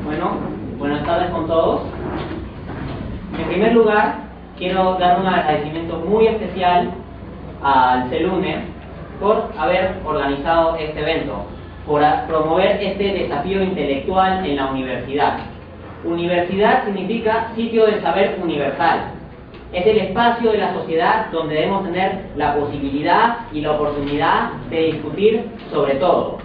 Bueno, buenas tardes con todos. En primer lugar, quiero dar un agradecimiento muy especial al CELUNE por haber organizado este evento, por promover este desafío intelectual en la universidad. Universidad significa sitio de saber universal. Es el espacio de la sociedad donde debemos tener la posibilidad y la oportunidad de discutir sobre todo.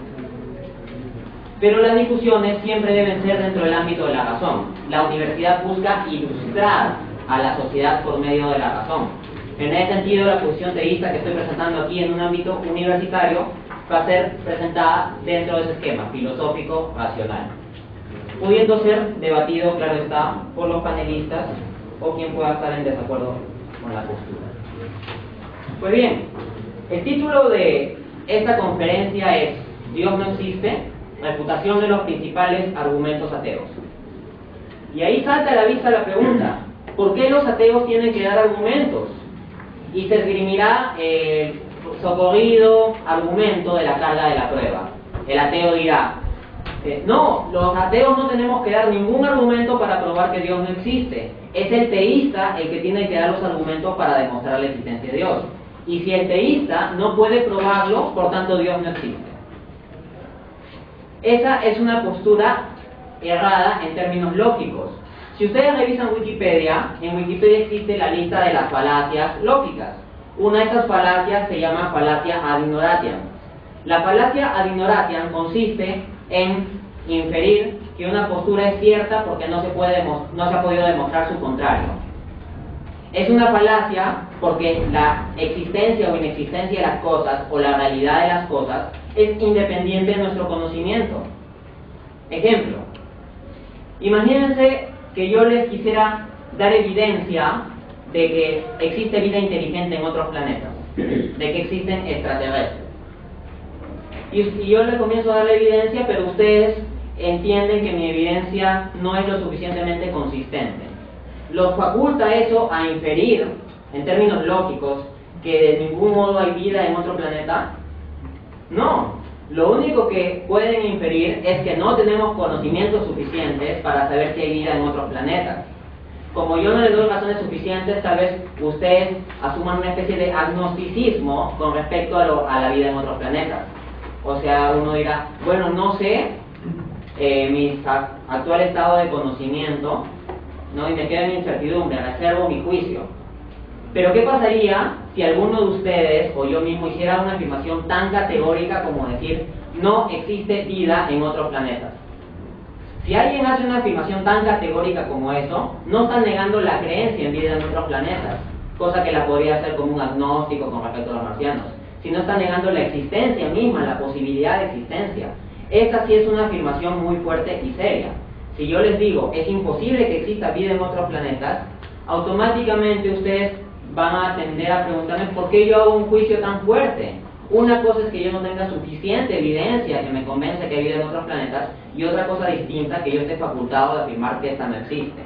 Pero las discusiones siempre deben ser dentro del ámbito de la razón. La universidad busca ilustrar a la sociedad por medio de la razón. En ese sentido, la posición teísta que estoy presentando aquí en un ámbito universitario va a ser presentada dentro de ese esquema filosófico racional, pudiendo ser debatido, claro está, por los panelistas o quien pueda estar en desacuerdo con la postura. Pues bien, el título de esta conferencia es Dios no existe, refutación de los principales argumentos ateos. Y ahí salta a la vista la pregunta, ¿por qué los ateos tienen que dar argumentos? Y se esgrimirá el socorrido argumento de la carga de la prueba. El ateo dirá, no, los ateos no tenemos que dar ningún argumento para probar que Dios no existe. Es el teísta el que tiene que dar los argumentos para demostrar la existencia de Dios. Y si el teísta no puede probarlo, por tanto Dios no existe. Esa es una postura errada en términos lógicos. Si ustedes revisan Wikipedia, en Wikipedia existe la lista de las falacias lógicas. Una de estas falacias se llama falacia ad ignoratiam. La falacia ad ignoratiam consiste en inferir que una postura es cierta porque no se ha podido demostrar su contrario. Es una falacia porque la existencia o inexistencia de las cosas o la realidad de las cosas es independiente de nuestro conocimiento. Ejemplo, imagínense que yo les quisiera dar evidencia de que existe vida inteligente en otros planetas, de que existen extraterrestres. Y yo les comienzo a dar la evidencia, pero ustedes entienden que mi evidencia no es lo suficientemente consistente. ¿Los faculta eso a inferir, en términos lógicos, que de ningún modo hay vida en otro planeta? No. Lo único que pueden inferir es que no tenemos conocimientos suficientes para saber si hay vida en otros planetas. Como yo no les doy razones suficientes, tal vez ustedes asuman una especie de agnosticismo con respecto a la vida en otros planetas. O sea, uno dirá, bueno, no sé mi actual estado de conocimiento, ¿no? Y me quedo en incertidumbre, reservo mi juicio. Pero ¿qué pasaría si alguno de ustedes o yo mismo hiciera una afirmación tan categórica como decir no existe vida en otros planetas? Si alguien hace una afirmación tan categórica como eso, no está negando la creencia en vida en otros planetas, cosa que la podría hacer como un agnóstico con respecto a los marcianos, sino está negando la existencia misma, la posibilidad de existencia. Esta sí es una afirmación muy fuerte y seria. Si yo les digo es imposible que exista vida en otros planetas, automáticamente ustedes van a tender a preguntarme por qué yo hago un juicio tan fuerte. Una cosa es que yo no tenga suficiente evidencia que me convence que hay vida en otros planetas, y otra cosa distinta que yo esté facultado de afirmar que esta no existe.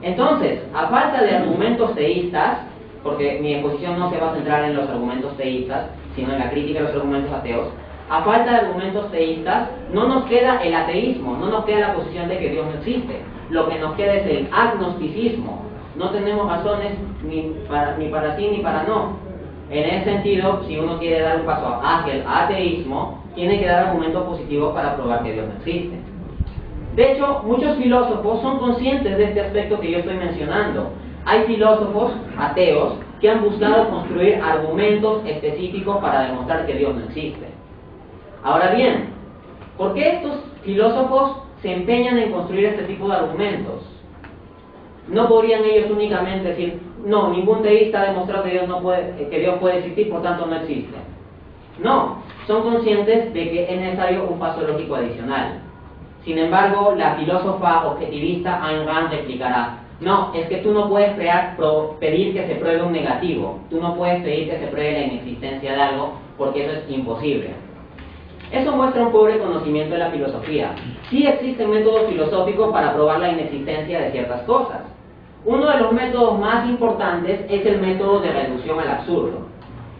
Entonces, a falta de argumentos teístas, porque mi exposición no se va a centrar en los argumentos teístas, sino en la crítica de los argumentos ateos, a falta de argumentos teístas, no nos queda el ateísmo, no nos queda la posición de que Dios no existe. Lo que nos queda es el agnosticismo. No tenemos razones ni para sí ni para no. En ese sentido, si uno quiere dar un paso hacia el ateísmo, tiene que dar argumentos positivos para probar que Dios no existe. De hecho, muchos filósofos son conscientes de este aspecto que yo estoy mencionando. Hay filósofos ateos que han buscado construir argumentos específicos para demostrar que Dios no existe. Ahora bien, ¿por qué estos filósofos se empeñan en construir este tipo de argumentos? No podrían ellos únicamente decir, no, ningún teísta ha demostrado que Dios puede existir, por tanto no existe. No, son conscientes de que es necesario un paso lógico adicional. Sin embargo, la filósofa objetivista Ayn Rand explicará, no, es que tú no puedes pedir que se pruebe un negativo, tú no puedes pedir que se pruebe la inexistencia de algo, porque eso es imposible. Eso muestra un pobre conocimiento de la filosofía. Sí existen métodos filosóficos para probar la inexistencia de ciertas cosas. Uno de los métodos más importantes es el método de reducción al absurdo.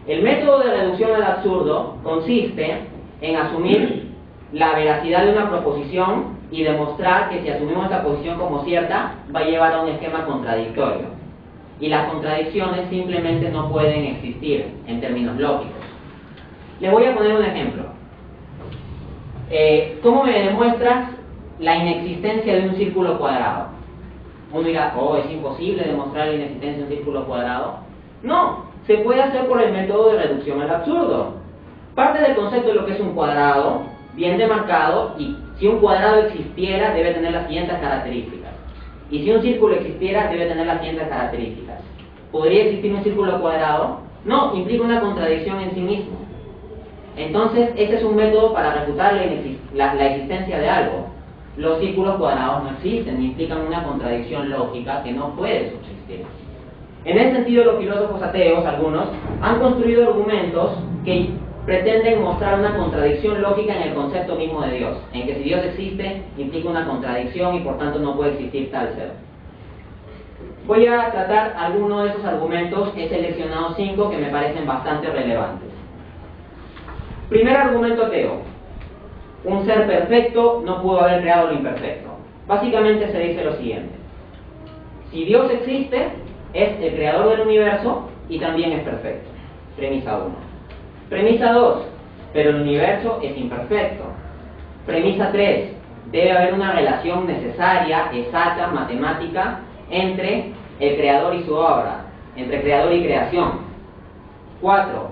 El método de reducción al absurdo consiste en asumir la veracidad de una proposición y demostrar que si asumimos esta posición como cierta, va a llevar a un esquema contradictorio. Y las contradicciones simplemente no pueden existir en términos lógicos. Le voy a poner un ejemplo. ¿Cómo me demuestras la inexistencia de un círculo cuadrado? Uno dirá, ¿es imposible demostrar la inexistencia de un círculo cuadrado? No, se puede hacer por el método de reducción al absurdo. Parte del concepto de lo que es un cuadrado, bien demarcado, y si un cuadrado existiera, debe tener las siguientes características. Y si un círculo existiera, debe tener las siguientes características. ¿Podría existir un círculo cuadrado? No, implica una contradicción en sí mismo. Entonces, este es un método para refutar la existencia de algo. Los círculos cuadrados no existen, implican una contradicción lógica que no puede subsistir. En ese sentido, los filósofos ateos, algunos, han construido argumentos que pretenden mostrar una contradicción lógica en el concepto mismo de Dios, en que si Dios existe, implica una contradicción y por tanto no puede existir tal ser. Voy a tratar algunos de esos argumentos, he seleccionado 5 que me parecen bastante relevantes. Primer argumento ateo: un ser perfecto no pudo haber creado lo imperfecto. Básicamente se dice lo siguiente: si Dios existe, es el creador del universo y también es perfecto. Premisa 1. Premisa 2, pero el universo es imperfecto. Premisa 3, debe haber una relación necesaria, exacta, matemática, entre el creador y su obra, entre creador y creación. 4,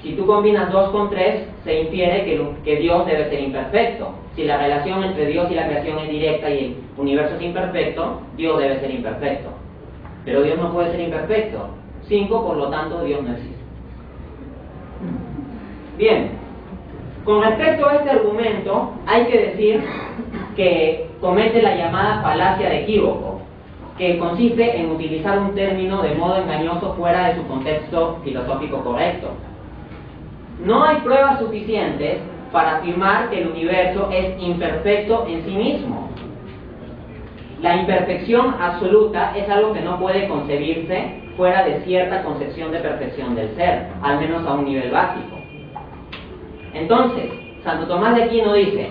si tú combinas 2 con 3, se infiere que Dios debe ser imperfecto. Si la relación entre Dios y la creación es directa y el universo es imperfecto, Dios debe ser imperfecto. Pero Dios no puede ser imperfecto. 5, por lo tanto, Dios no existe. Bien, con respecto a este argumento, hay que decir que comete la llamada falacia de equívoco, que consiste en utilizar un término de modo engañoso fuera de su contexto filosófico correcto. No hay pruebas suficientes para afirmar que el universo es imperfecto en sí mismo. La imperfección absoluta es algo que no puede concebirse fuera de cierta concepción de perfección del ser, al menos a un nivel básico. Entonces, Santo Tomás de Aquino dice: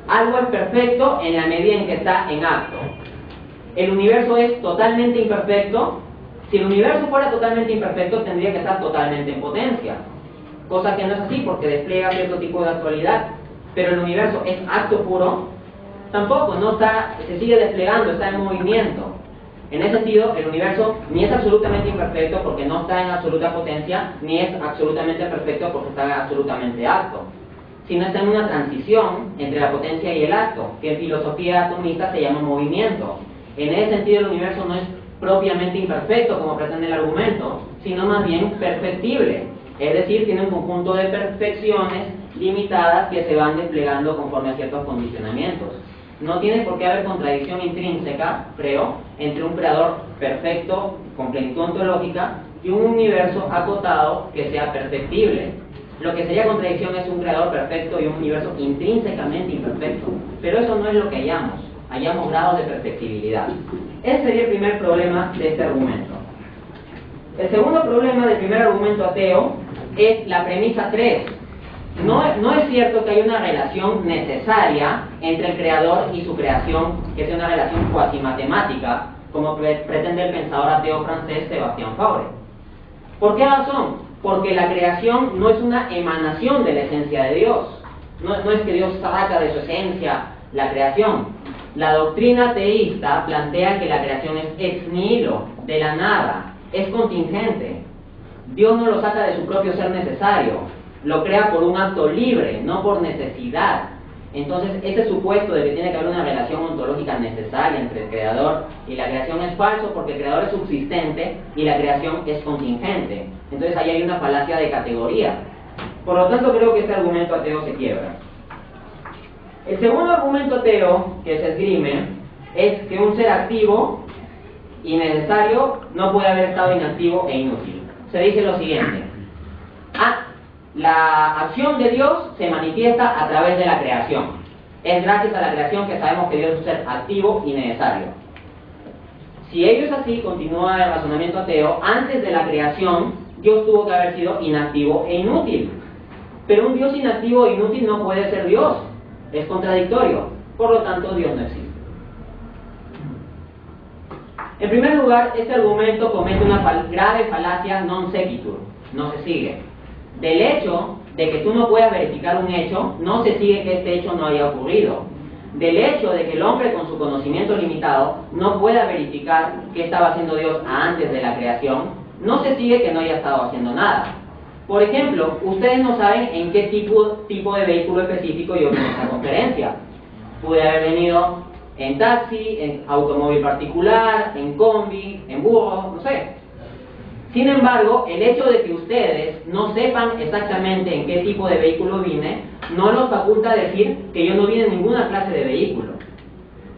algo es perfecto en la medida en que está en acto. El universo es totalmente imperfecto. Si el universo fuera totalmente imperfecto, tendría que estar totalmente en potencia, cosa que no es así porque despliega cierto tipo de actualidad. Pero el universo es acto puro, tampoco, no está, se sigue desplegando, está en movimiento. En ese sentido, el universo ni es absolutamente imperfecto porque no está en absoluta potencia, ni es absolutamente perfecto porque está en absolutamente acto, sino está en una transición entre la potencia y el acto, que en filosofía atomista se llama movimiento. En ese sentido, el universo no es propiamente imperfecto, como pretende el argumento, sino más bien perfectible. Es decir, tiene un conjunto de perfecciones limitadas que se van desplegando conforme a ciertos condicionamientos. No tiene por qué haber contradicción intrínseca, creo, entre un creador perfecto, con plenitud ontológica, y un universo acotado que sea perfectible. Lo que sería contradicción es un creador perfecto y un universo intrínsecamente imperfecto. Pero eso no es lo que hallamos grados de perfectibilidad. Ese sería el primer problema de este argumento. El segundo problema del primer argumento ateo es la premisa 3. No es cierto que haya una relación necesaria entre el creador y su creación, que sea una relación cuasi matemática, como pretende el pensador ateo francés Sébastien Faure. ¿Por qué razón? Porque la creación no es una emanación de la esencia de Dios. No es que Dios saca de su esencia la creación. La doctrina ateísta plantea que la creación es ex nihilo, de la nada, es contingente. Dios no lo saca de su propio ser necesario, lo crea por un acto libre, no por necesidad. Entonces, ese supuesto de que tiene que haber una relación ontológica necesaria entre el creador y la creación es falso, porque el creador es subsistente y la creación es contingente. Entonces, ahí hay una falacia de categoría. Por lo tanto, creo que este argumento ateo se quiebra. El segundo argumento ateo que se esgrime es que un ser activo y necesario no puede haber estado inactivo e inútil. Se dice lo siguiente: la acción de Dios se manifiesta a través de la creación. Es gracias a la creación que sabemos que Dios es un ser activo y necesario. Si ello es así, continúa el razonamiento ateo, antes de la creación Dios tuvo que haber sido inactivo e inútil. Pero un Dios inactivo e inútil no puede ser Dios. Es contradictorio. Por lo tanto, Dios no existe. En primer lugar, este argumento comete una grave falacia non sequitur. No se sigue. Del hecho de que tú no puedas verificar un hecho, no se sigue que este hecho no haya ocurrido. Del hecho de que el hombre con su conocimiento limitado no pueda verificar qué estaba haciendo Dios antes de la creación, no se sigue que no haya estado haciendo nada. Por ejemplo, ustedes no saben en qué tipo de vehículo específico yo vine a esta conferencia. Pude haber venido en taxi, en automóvil particular, en combi, en burro, no sé. Sin embargo, el hecho de que ustedes no sepan exactamente en qué tipo de vehículo vine, no los faculta decir que yo no vine en ninguna clase de vehículo.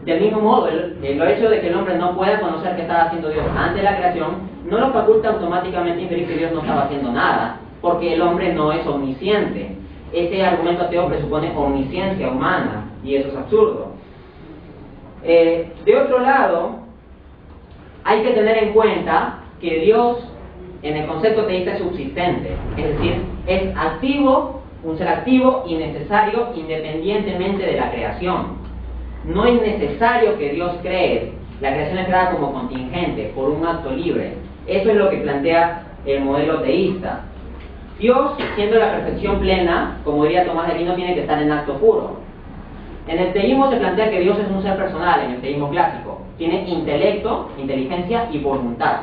Del mismo modo, el hecho de que el hombre no pueda conocer qué estaba haciendo Dios antes de la creación, no lo faculta automáticamente inferir que Dios no estaba haciendo nada, porque el hombre no es omnisciente. Este argumento ateo presupone omnisciencia humana, y eso es absurdo. De otro lado, hay que tener en cuenta que Dios, en el concepto teísta, es subsistente, es decir, es activo, un ser activo y necesario independientemente de la creación. No es necesario que Dios cree, la creación es creada como contingente, por un acto libre. Eso es lo que plantea el modelo teísta. Dios, siendo la perfección plena, como diría Tomás de Aquino, tiene que estar en acto puro. En el teísmo se plantea que Dios es un ser personal, en el teísmo clásico. Tiene intelecto, inteligencia y voluntad.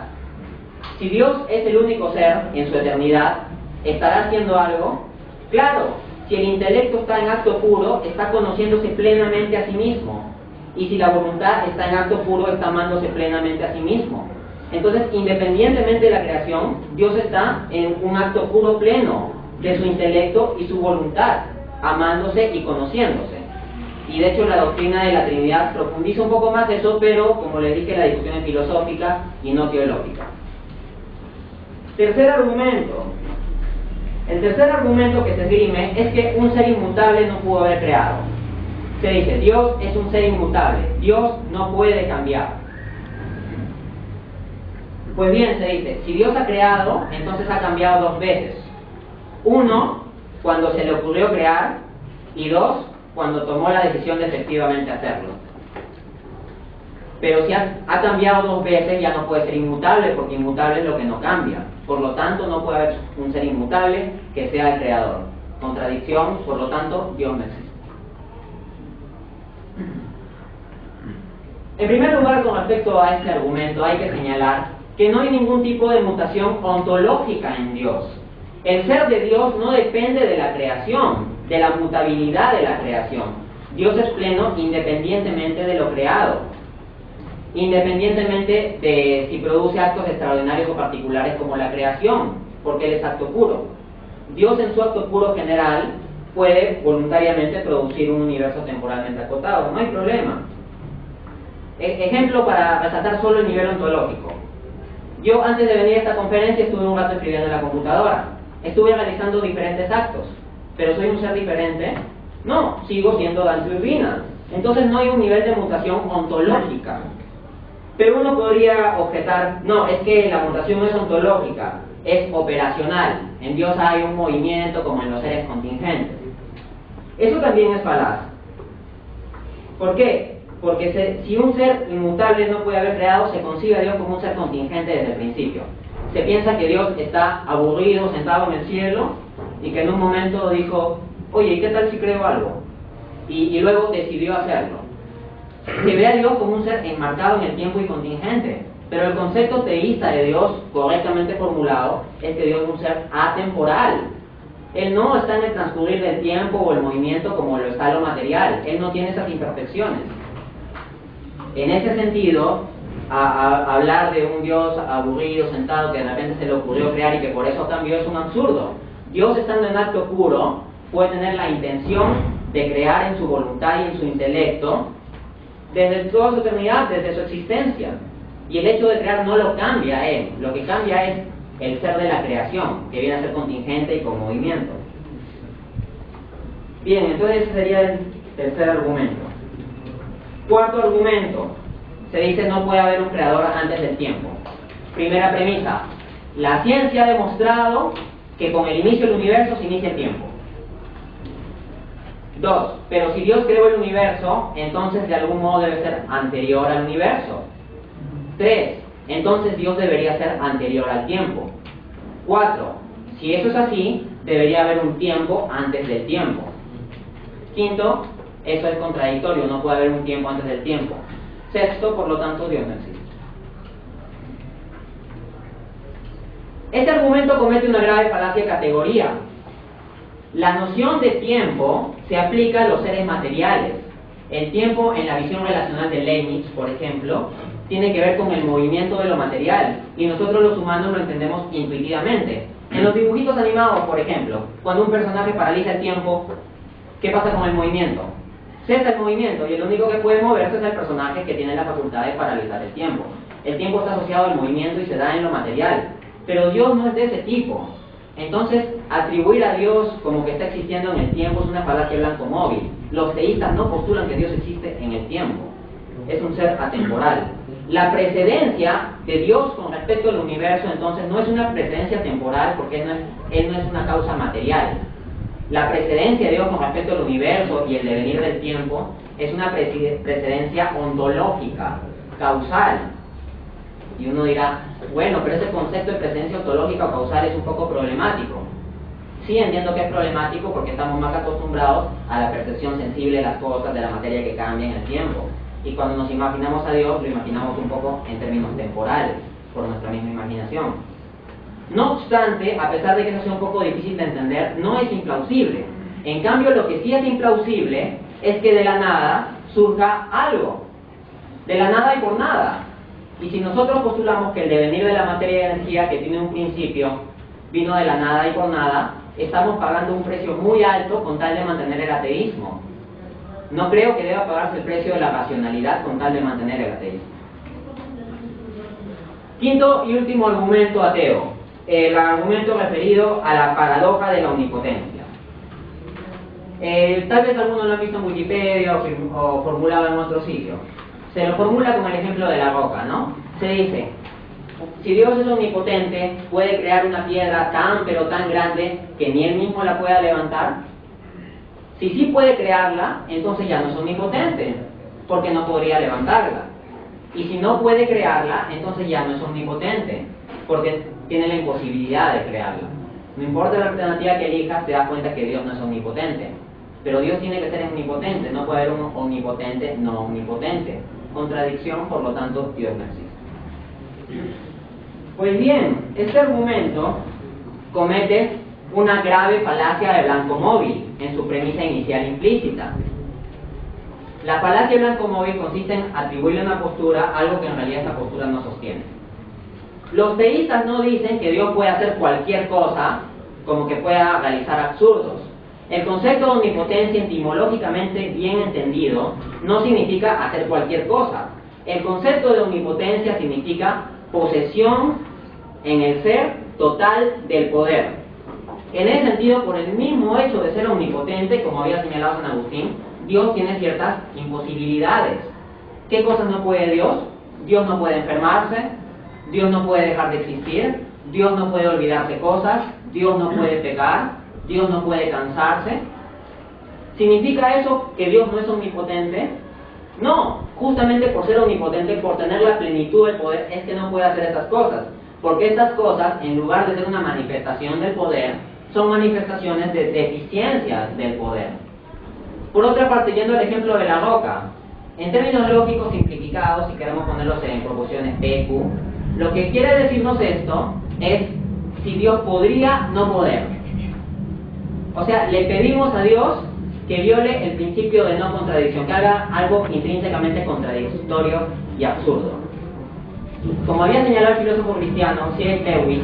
Si Dios es el único ser en su eternidad, ¿estará haciendo algo? Claro, si el intelecto está en acto puro, está conociéndose plenamente a sí mismo. Y si la voluntad está en acto puro, está amándose plenamente a sí mismo. Entonces, independientemente de la creación, Dios está en un acto puro pleno de su intelecto y su voluntad, amándose y conociéndose. Y de hecho la doctrina de la Trinidad profundiza un poco más eso, pero como les dije, la discusión es filosófica y no teológica. Tercer argumento. El tercer argumento que se esgrime es que un ser inmutable no pudo haber creado. Se dice, Dios es un ser inmutable, Dios no puede cambiar. Pues bien, se dice, si Dios ha creado, entonces ha cambiado dos veces. Uno, cuando se le ocurrió crear, y dos, cuando tomó la decisión de efectivamente hacerlo. Pero si ha cambiado dos veces, ya no puede ser inmutable, porque inmutable es lo que no cambia. Por lo tanto, no puede haber un ser inmutable que sea el creador. Contradicción, por lo tanto, Dios no existe. En primer lugar, con respecto a este argumento, hay que señalar que no hay ningún tipo de mutación ontológica en Dios. El ser de Dios no depende de la creación, de la mutabilidad de la creación. Dios es pleno independientemente de lo creado, independientemente de si produce actos extraordinarios o particulares como la creación, porque Él es acto puro. Dios en su acto puro general puede voluntariamente producir un universo temporalmente acotado, no hay problema. Ejemplo para resaltar solo el nivel ontológico. Yo antes de venir a esta conferencia estuve un rato escribiendo en la computadora. Estuve realizando diferentes actos. ¿Pero soy un ser diferente? No, sigo siendo Dante Urbina. Entonces no hay un nivel de mutación ontológica. Pero uno podría objetar, no, es que la mutación no es ontológica, es operacional. En Dios hay un movimiento como en los seres contingentes. Eso también es falaz. ¿Por qué? Porque si un ser inmutable no puede haber creado, se concibe a Dios como un ser contingente desde el principio. Se piensa que Dios está aburrido, sentado en el cielo, y que en un momento dijo, oye, ¿y qué tal si creo algo? Y luego decidió hacerlo. Se ve a Dios como un ser enmarcado en el tiempo y contingente, pero el concepto teísta de Dios, correctamente formulado, es que Dios es un ser atemporal. Él no está en el transcurrir del tiempo o el movimiento como lo está lo material. Él no tiene esas imperfecciones. En ese sentido, hablar de un Dios aburrido, sentado, que de repente se le ocurrió crear y que por eso cambió, es un absurdo. Dios, estando en acto puro, puede tener la intención de crear en su voluntad y en su intelecto desde toda su eternidad, desde su existencia. Y el hecho de crear no lo cambia a Él. Lo que cambia es el ser de la creación, que viene a ser contingente y con movimiento. Bien, entonces ese sería el tercer argumento. Cuarto argumento, se dice no puede haber un creador antes del tiempo. Primera premisa, la ciencia ha demostrado que con el inicio del universo se inicia el tiempo. 2. Pero si Dios creó el universo, entonces de algún modo debe ser anterior al universo. 3. Entonces Dios debería ser anterior al tiempo. 4. Si eso es así, debería haber un tiempo antes del tiempo. 5. Eso es contradictorio, no puede haber un tiempo antes del tiempo. 6. Por lo tanto, Dios no existe. Este argumento comete una grave falacia de categoría. La noción de tiempo se aplica a los seres materiales. El tiempo, en la visión relacional de Leibniz, por ejemplo, tiene que ver con el movimiento de lo material, y nosotros los humanos lo entendemos intuitivamente. En los dibujitos animados, por ejemplo, cuando un personaje paraliza el tiempo, ¿qué pasa con el movimiento? Cesa el movimiento, y el único que puede moverse es el personaje que tiene la facultad de paralizar el tiempo. El tiempo está asociado al movimiento y se da en lo material. Pero Dios no es de ese tipo. Entonces, atribuir a Dios como que está existiendo en el tiempo es una falacia blanco móvil. Los teístas no postulan que Dios existe en el tiempo. Es un ser atemporal. La precedencia de Dios con respecto al universo, entonces, no es una precedencia temporal porque Él no es una causa material. La precedencia de Dios con respecto al universo y el devenir del tiempo es una precedencia ontológica, causal. Y uno dirá, bueno, pero ese concepto de precedencia ontológica o causal es un poco problemático. Sí, entiendo que es problemático porque estamos más acostumbrados a la percepción sensible de las cosas, de la materia que cambia en el tiempo. Y cuando nos imaginamos a Dios, lo imaginamos un poco en términos temporales, por nuestra misma imaginación. No obstante, a pesar de que eso sea un poco difícil de entender, no es implausible. En cambio, lo que sí es implausible es que de la nada surja algo. De la nada y por nada. Y si nosotros postulamos que el devenir de la materia y energía, que tiene un principio, vino de la nada y por nada, estamos pagando un precio muy alto con tal de mantener el ateísmo. No creo que deba pagarse el precio de la racionalidad con tal de mantener el ateísmo. Quinto y último argumento ateo. El argumento referido a la paradoja de la omnipotencia. Tal vez algunos lo han visto en Wikipedia o formulado en otro sitio. Se lo formula con el ejemplo de la roca, ¿no? Se dice, si Dios es omnipotente, ¿puede crear una piedra tan pero tan grande que ni Él mismo la pueda levantar? Si sí puede crearla, entonces ya no es omnipotente, porque no podría levantarla. Y si no puede crearla, entonces ya no es omnipotente, porque tiene la imposibilidad de crearla. No importa la alternativa que elijas, te das cuenta que Dios no es omnipotente. Pero Dios tiene que ser omnipotente, no puede haber un omnipotente no omnipotente. Contradicción, por lo tanto, Dios no existe. Pues bien, este argumento comete una grave falacia de blanco móvil en su premisa inicial implícita. La falacia de blanco móvil consiste en atribuirle una postura a algo que en realidad esa postura no sostiene. Los teístas no dicen que Dios puede hacer cualquier cosa, como que pueda realizar absurdos. El concepto de omnipotencia, etimológicamente bien entendido, no significa hacer cualquier cosa. El concepto de omnipotencia significa posesión en el ser total del poder. En ese sentido, por el mismo hecho de ser omnipotente, como había señalado San Agustín, Dios tiene ciertas imposibilidades. ¿Qué cosas no puede Dios? Dios no puede enfermarse, Dios no puede dejar de existir, Dios no puede olvidarse cosas, Dios no puede pecar, Dios no puede cansarse. ¿Significa eso que Dios no es omnipotente? No, justamente por ser omnipotente, por tener la plenitud del poder, es que no puede hacer estas cosas. Porque estas cosas, en lugar de ser una manifestación del poder, son manifestaciones de deficiencias del poder. Por otra parte, yendo al ejemplo de la roca, en términos lógicos simplificados, si queremos ponerlos en proporciones PQ, lo que quiere decirnos esto es si Dios podría no poder. O sea, le pedimos a Dios que viole el principio de no contradicción, que haga algo intrínsecamente contradictorio y absurdo. Como había señalado el filósofo cristiano C.S. Lewis,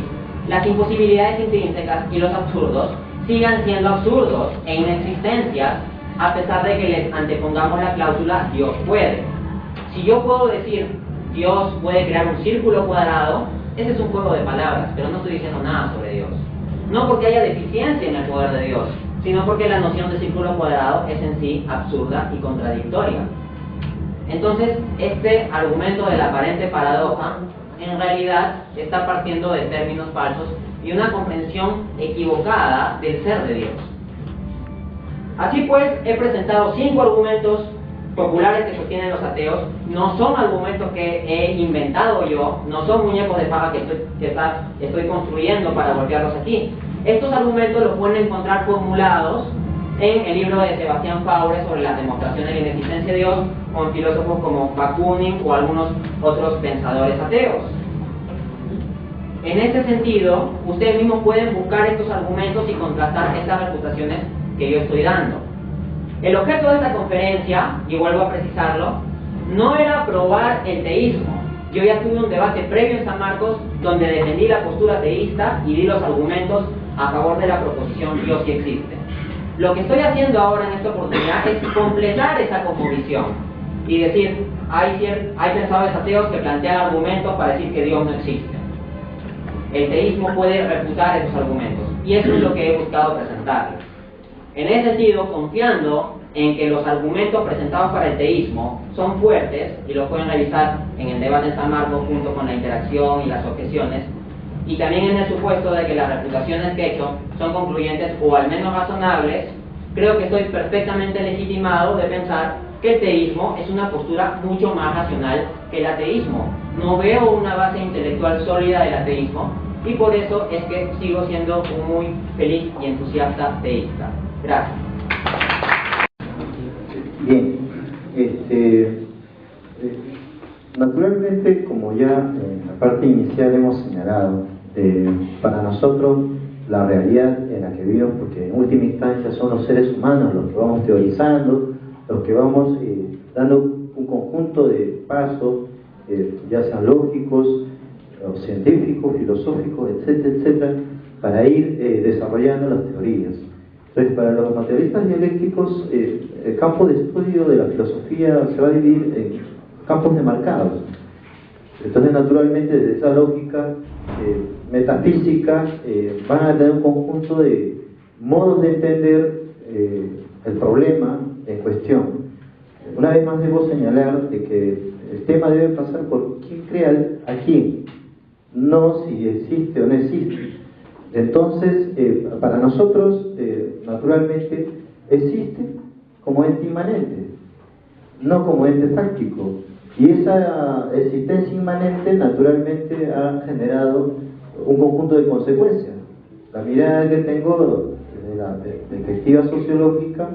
las imposibilidades intrínsecas y los absurdos sigan siendo absurdos e inexistencias a pesar de que les antepongamos la cláusula Dios puede. Si yo puedo decir Dios puede crear un círculo cuadrado, ese es un juego de palabras, pero no estoy diciendo nada sobre Dios. No porque haya deficiencia en el poder de Dios, sino porque la noción de círculo cuadrado es en sí absurda y contradictoria. Entonces, este argumento de la aparente paradoja, en realidad, está partiendo de términos falsos y una comprensión equivocada del ser de Dios. Así pues, he presentado 5 argumentos populares que sostienen los ateos. No son argumentos que he inventado yo, no son muñecos de paja que estoy construyendo para golpearlos aquí. Estos argumentos los pueden encontrar formulados en el libro de Sebastián Faure sobre las demostraciones de la inexistencia de Dios, con filósofos como Bakunin o algunos otros pensadores ateos. En ese sentido, ustedes mismos pueden buscar estos argumentos y contrastar estas refutaciones que yo estoy dando. El objeto de esta conferencia, y vuelvo a precisarlo, no era probar el teísmo. Yo ya tuve un debate previo en San Marcos donde defendí la postura teísta y di los argumentos a favor de la proposición Dios sí existe. Lo que estoy haciendo ahora en esta oportunidad es completar esa cosmovisión y decir, hay pensadores ateos que plantean argumentos para decir que Dios no existe. El teísmo puede refutar esos argumentos y eso es lo que he buscado presentarles. En ese sentido, confiando en que los argumentos presentados para el teísmo son fuertes y los pueden revisar en el debate en San Marcos junto con la interacción y las objeciones, y también en el supuesto de que las refutaciones que he hecho son concluyentes o al menos razonables, creo que estoy perfectamente legitimado de pensar que el teísmo es una postura mucho más racional que el ateísmo. No veo una base intelectual sólida del ateísmo y por eso es que sigo siendo un muy feliz y entusiasta teísta. Gracias. Bien, naturalmente, como ya en la parte inicial hemos señalado, para nosotros la realidad en la que vivimos, porque en última instancia son los seres humanos los que vamos teorizando, los que vamos dando un conjunto de pasos, ya sean lógicos, o científicos, filosóficos, etcétera, etcétera, para ir desarrollando las teorías. Entonces, para los materialistas dialécticos, el campo de estudio de la filosofía se va a dividir en campos demarcados. Entonces, naturalmente, desde esa lógica metafísica, van a tener un conjunto de modos de entender el problema en cuestión. Una vez más debo señalar de que el tema debe pasar por quién crea a quién, no si existe o no existe. Entonces, para nosotros, naturalmente, existe como ente inmanente, no como ente fáctico. Y esa existencia inmanente, naturalmente, ha generado un conjunto de consecuencias. La mirada que tengo desde la perspectiva sociológica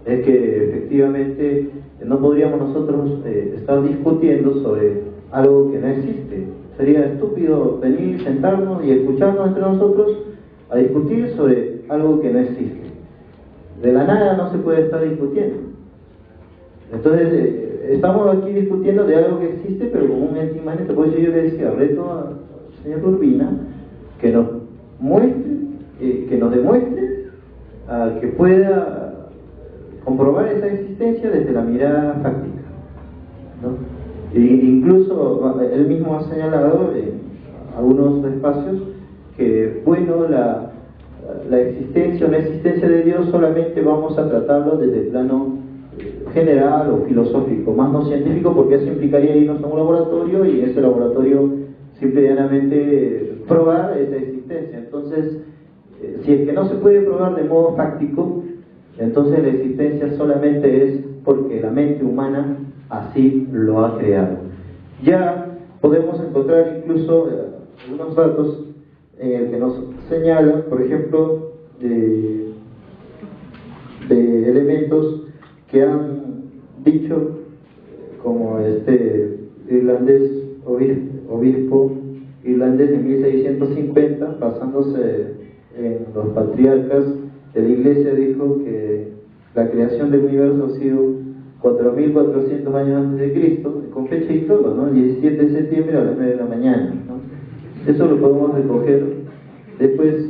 es que, efectivamente, no podríamos nosotros estar discutiendo sobre algo que no existe. Sería estúpido venir, sentarnos y escucharnos entre nosotros a discutir sobre algo que no existe. De la nada no se puede estar discutiendo. Entonces, estamos aquí discutiendo de algo que existe, pero como un ente inmanente. Por eso yo le decía, reto al señor Urbina que nos muestre, que nos demuestre que pueda comprobar esa existencia desde la mirada fáctica, ¿no? Incluso él mismo ha señalado en algunos espacios que, bueno, la existencia o no existencia de Dios solamente vamos a tratarlo desde el plano general o filosófico, más no científico, porque eso implicaría irnos a un laboratorio y en ese laboratorio simple y llanamente probar esa existencia. Entonces, si es que no se puede probar de modo fáctico, entonces la existencia solamente es porque la mente humana así lo ha creado. Ya podemos encontrar incluso algunos datos que nos señalan, por ejemplo, de elementos que han dicho, como este irlandés, obispo irlandés de 1650, basándose en los patriarcas de la iglesia, dijo que la creación del universo ha sido 4.400 años antes de Cristo, con fecha y todo, ¿no? 17 de septiembre a las 9 de la mañana, ¿no? Eso lo podemos recoger. Después,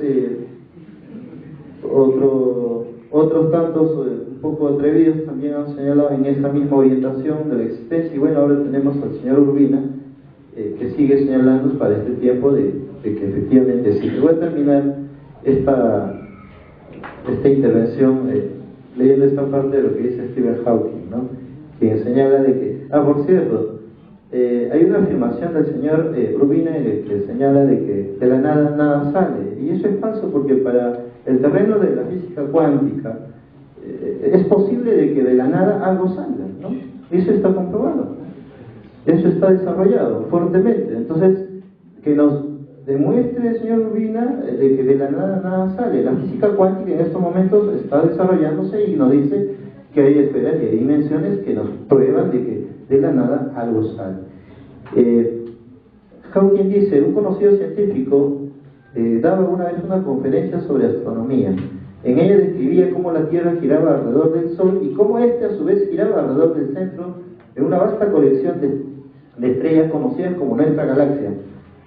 otros tantos un poco atrevidos también han señalado en esa misma orientación de la existencia, y bueno, ahora tenemos al señor Urbina, que sigue señalando para este tiempo de que efectivamente sí. Voy a terminar esta intervención leyendo esta parte de lo que dice Stephen Hawking, ¿no? Quien señala de que, por cierto, hay una afirmación del señor Urbina en el que señala de que de la nada nada sale, y eso es falso, porque para el terreno de la física cuántica es posible de que de la nada algo salga, ¿no? Eso está comprobado, eso está desarrollado fuertemente. Entonces, que nos demuestre el señor Urbina de que de la nada nada sale. La física cuántica en estos momentos está desarrollándose y nos dice que hay esferas y hay dimensiones que nos prueban de que de la nada algo sale. Hawking dice, un conocido científico daba una vez una conferencia sobre astronomía. En ella describía cómo la Tierra giraba alrededor del Sol y cómo éste a su vez giraba alrededor del centro de una vasta colección de estrellas conocidas como nuestra galaxia.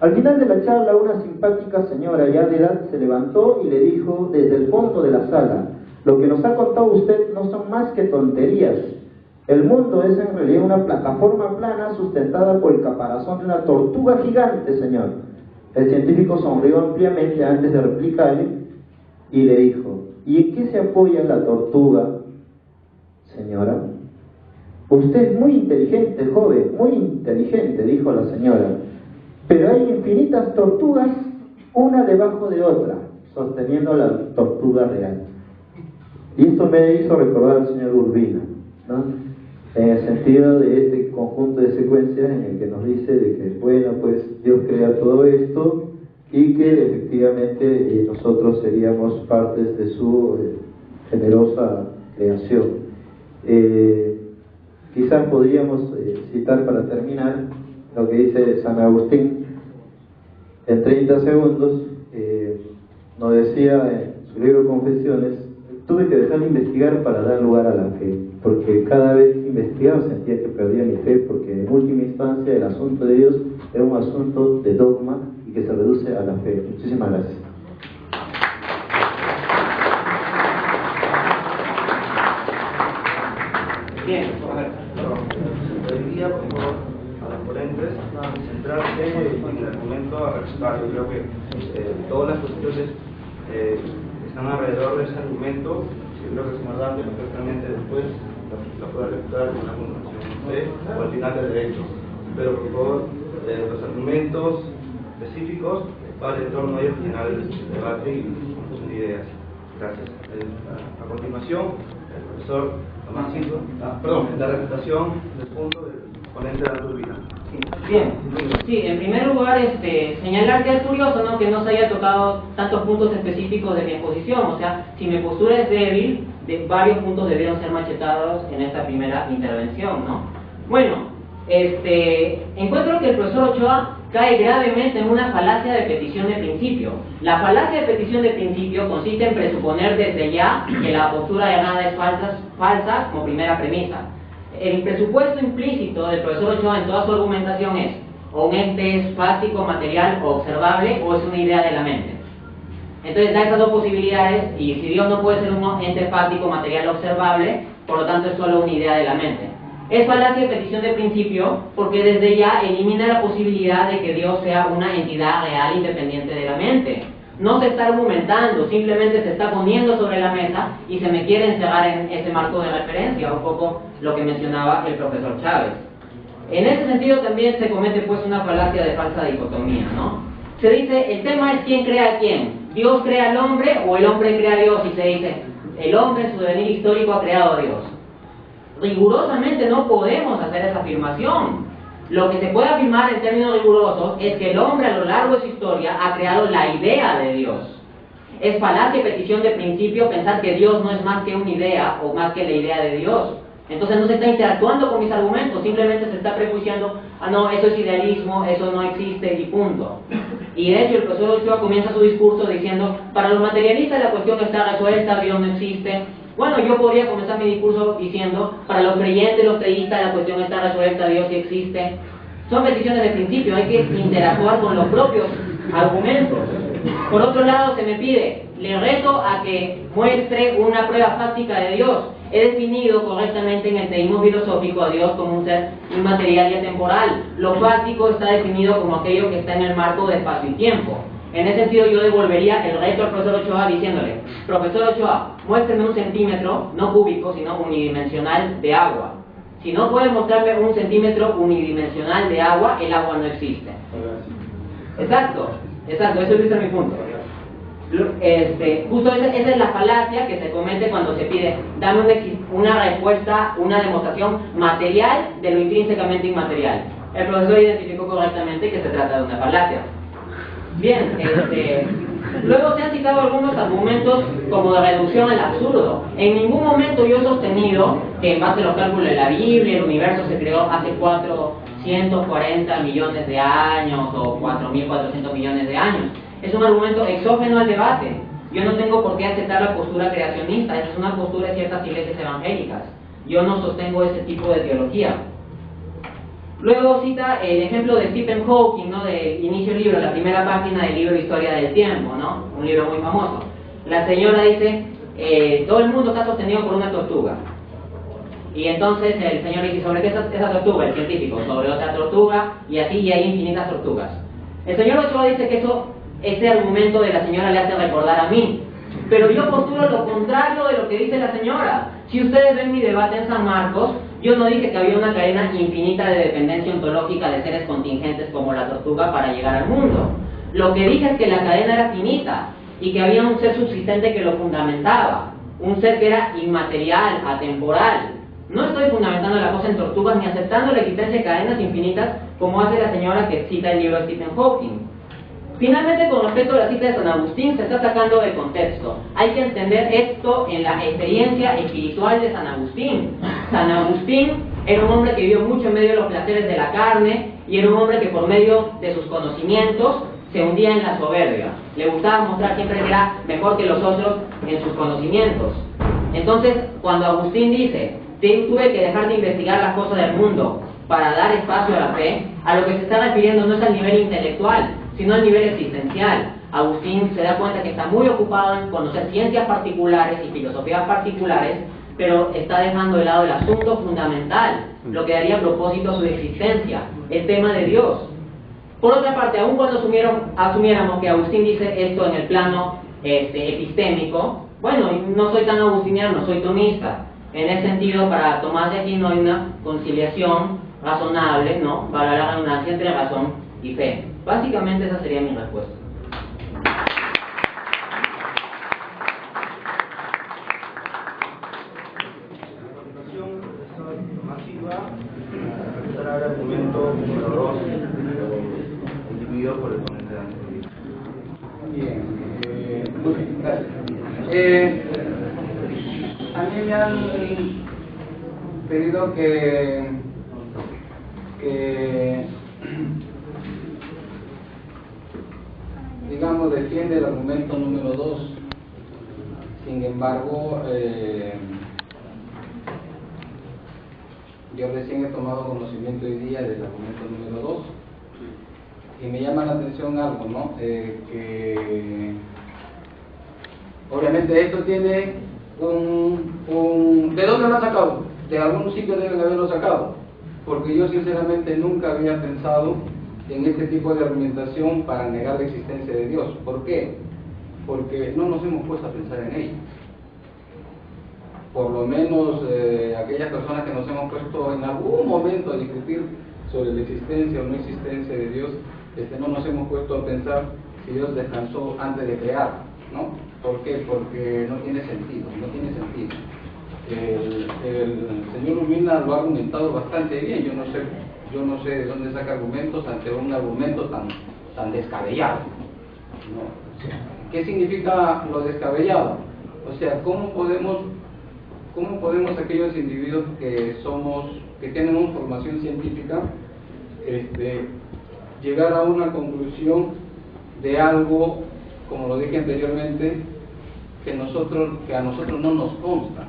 Al final de la charla, una simpática señora ya de edad se levantó y le dijo desde el fondo de la sala: lo que nos ha contado usted no son más que tonterías. El mundo es en realidad una plataforma plana sustentada por el caparazón de una tortuga gigante, señor. El científico sonrió ampliamente antes de replicarle y le dijo: ¿y en qué se apoya la tortuga, señora? Usted es muy inteligente, joven, muy inteligente, dijo la señora. Pero hay infinitas tortugas, una debajo de otra, sosteniendo la tortuga real. Y esto me hizo recordar al señor Urbina, ¿no? En el sentido de este conjunto de secuencias en el que nos dice de que, bueno, pues Dios crea todo esto y que efectivamente nosotros seríamos partes de su generosa creación. Quizás podríamos citar para terminar lo que dice San Agustín en 30 segundos. Nos decía en su libro Confesiones: tuve que dejar de investigar para dar lugar a la fe, porque cada vez que investigaba sentía que perdía mi fe, porque en última instancia el asunto de Dios es un asunto de dogma y que se reduce a la fe. Muchísimas gracias. Bien, pediría, por favor, a los ponentes centrarse en el argumento a refutar. Yo creo que todas las cuestiones están alrededor de ese argumento. Yo creo que es más grande, perfectamente después la puede refutar con una conclusión o al final del derecho. Pero por favor, los argumentos específicos para en torno a ellos final del debate y discusión de ideas. Gracias. A continuación, el profesor Tomás Cinto, la refutación del punto del ponente de la turbina. Bien, sí, en primer lugar, señalar que es curioso, ¿no?, que no se haya tocado tantos puntos específicos de mi exposición. O sea, si mi postura es débil, varios puntos debieron ser machetados en esta primera intervención, ¿no? Bueno, encuentro que el profesor Ochoa cae gravemente en una falacia de petición de principio. La falacia de petición de principio consiste en presuponer desde ya que la postura de nada es falsa como primera premisa. El presupuesto implícito del profesor Ochoa en toda su argumentación es: o un ente es fáctico, material o observable, o es una idea de la mente. Entonces da esas dos posibilidades, y si Dios no puede ser un ente fáctico, material o observable, por lo tanto es solo una idea de la mente. Es falacia de petición de principio porque desde ya elimina la posibilidad de que Dios sea una entidad real independiente de la mente. No se está argumentando, simplemente se está poniendo sobre la mesa y se me quiere encerrar en ese marco de referencia, un poco lo que mencionaba el profesor Chávez. En ese sentido también se comete pues una falacia de falsa dicotomía, ¿no? Se dice, el tema es quién crea a quién. ¿Dios crea al hombre o el hombre crea a Dios? Y se dice, el hombre en su devenir histórico ha creado a Dios. Rigurosamente no podemos hacer esa afirmación. Lo que se puede afirmar en términos rigurosos es que el hombre a lo largo de su historia ha creado la idea de Dios. Es falacia y petición de principio pensar que Dios no es más que una idea o más que la idea de Dios. Entonces no se está interactuando con mis argumentos, simplemente se está prejuiciando: ah, no, eso es idealismo, eso no existe y punto. Y de hecho el profesor Ochoa comienza su discurso diciendo: para los materialistas la cuestión está resuelta, Dios no existe. Bueno, yo podría comenzar mi discurso diciendo: para los creyentes, los teístas, la cuestión está resuelta, Dios sí existe. Son peticiones de principio, hay que interactuar con los propios argumentos. Por otro lado, se me pide, le reto a que muestre una prueba fáctica de Dios. He definido correctamente en el teísmo filosófico a Dios como un ser inmaterial y atemporal. Lo fáctico está definido como aquello que está en el marco de espacio y tiempo. En ese sentido yo devolvería el reto al profesor Ochoa diciéndole: profesor Ochoa, muéstreme un centímetro, no cúbico, sino unidimensional de agua. Si no puede mostrarme un centímetro unidimensional de agua, el agua no existe. Exacto, eso ilustra mi punto. Justo esa es la falacia que se comete cuando se pide, dame una respuesta, una demostración material de lo intrínsecamente inmaterial. El profesor identificó correctamente que se trata de una falacia. Bien, luego se han citado algunos argumentos como de reducción al absurdo. En ningún momento yo he sostenido que en base a los cálculos de la Biblia el universo se creó hace 440 millones de años o 4.400 millones de años. Es un argumento exógeno al debate. Yo no tengo por qué aceptar la postura creacionista, esa es una postura de ciertas iglesias evangélicas. Yo no sostengo ese tipo de teología. Luego cita el ejemplo de Stephen Hawking, ¿no? De inicio del libro, la primera página del libro Historia del Tiempo, ¿no? Un libro muy famoso. La señora dice, todo el mundo está sostenido por una tortuga. Y entonces el señor dice, ¿sobre qué es esa tortuga? El científico, sobre otra tortuga, y así, y hay infinitas tortugas. El señor Ochoa dice que ese argumento de la señora le hace recordar a mí. Pero yo postulo lo contrario de lo que dice la señora. Si ustedes ven mi debate en San Marcos, yo no dije que había una cadena infinita de dependencia ontológica de seres contingentes como la tortuga para llegar al mundo. Lo que dije es que la cadena era finita y que había un ser subsistente que lo fundamentaba. Un ser que era inmaterial, atemporal. No estoy fundamentando la cosa en tortugas ni aceptando la existencia de cadenas infinitas como hace la señora que cita el libro de Stephen Hawking. Finalmente, con respecto a la cita de San Agustín, se está sacando de contexto. Hay que entender esto en la experiencia espiritual de San Agustín. San Agustín era un hombre que vivió mucho en medio de los placeres de la carne y era un hombre que por medio de sus conocimientos se hundía en la soberbia. Le gustaba mostrar siempre que era mejor que los otros en sus conocimientos. Entonces, cuando Agustín dice, tuve que dejar de investigar las cosas del mundo para dar espacio a la fe, a lo que se está refiriendo no es al nivel intelectual, sino al nivel existencial. Agustín se da cuenta que está muy ocupado en conocer ciencias particulares y filosofías particulares, pero está dejando de lado el asunto fundamental, lo que daría propósito a su existencia, el tema de Dios. Por otra parte, aun cuando asumiéramos que Agustín dice esto en el plano epistémico, bueno, no soy tan agustiniano, soy tomista. En ese sentido, para Tomás de Aquino hay una conciliación razonable, ¿no?, para la redundancia entre razón y fe. Básicamente esa sería mi respuesta. El argumento número 2, individuo por el ponente de antes. Bien, muy bien, gracias. A mí me han pedido que digamos, defiende el argumento número 2. Sin embargo, yo recién he tomado conocimiento hoy día del argumento número 2 y me llama la atención algo, ¿no? Que obviamente esto tiene ¿de dónde lo han sacado? De algún sitio deben haberlo sacado, porque yo sinceramente nunca había pensado en este tipo de argumentación para negar la existencia de Dios. ¿Por qué? Porque no nos hemos puesto a pensar en ello. Por lo menos aquellas personas que nos hemos puesto en algún momento a discutir sobre la existencia o no existencia de Dios, no nos hemos puesto a pensar si Dios descansó antes de crear, ¿no? ¿Por qué? Porque no tiene sentido, no tiene sentido. El señor Urbina lo ha argumentado bastante bien. Yo no sé de dónde saca argumentos ante un argumento tan descabellado, ¿no? ¿Qué significa lo descabellado? O sea, ¿cómo podemos aquellos individuos que tienen una formación científica, llegar a una conclusión de algo, como lo dije anteriormente, que a nosotros no nos consta,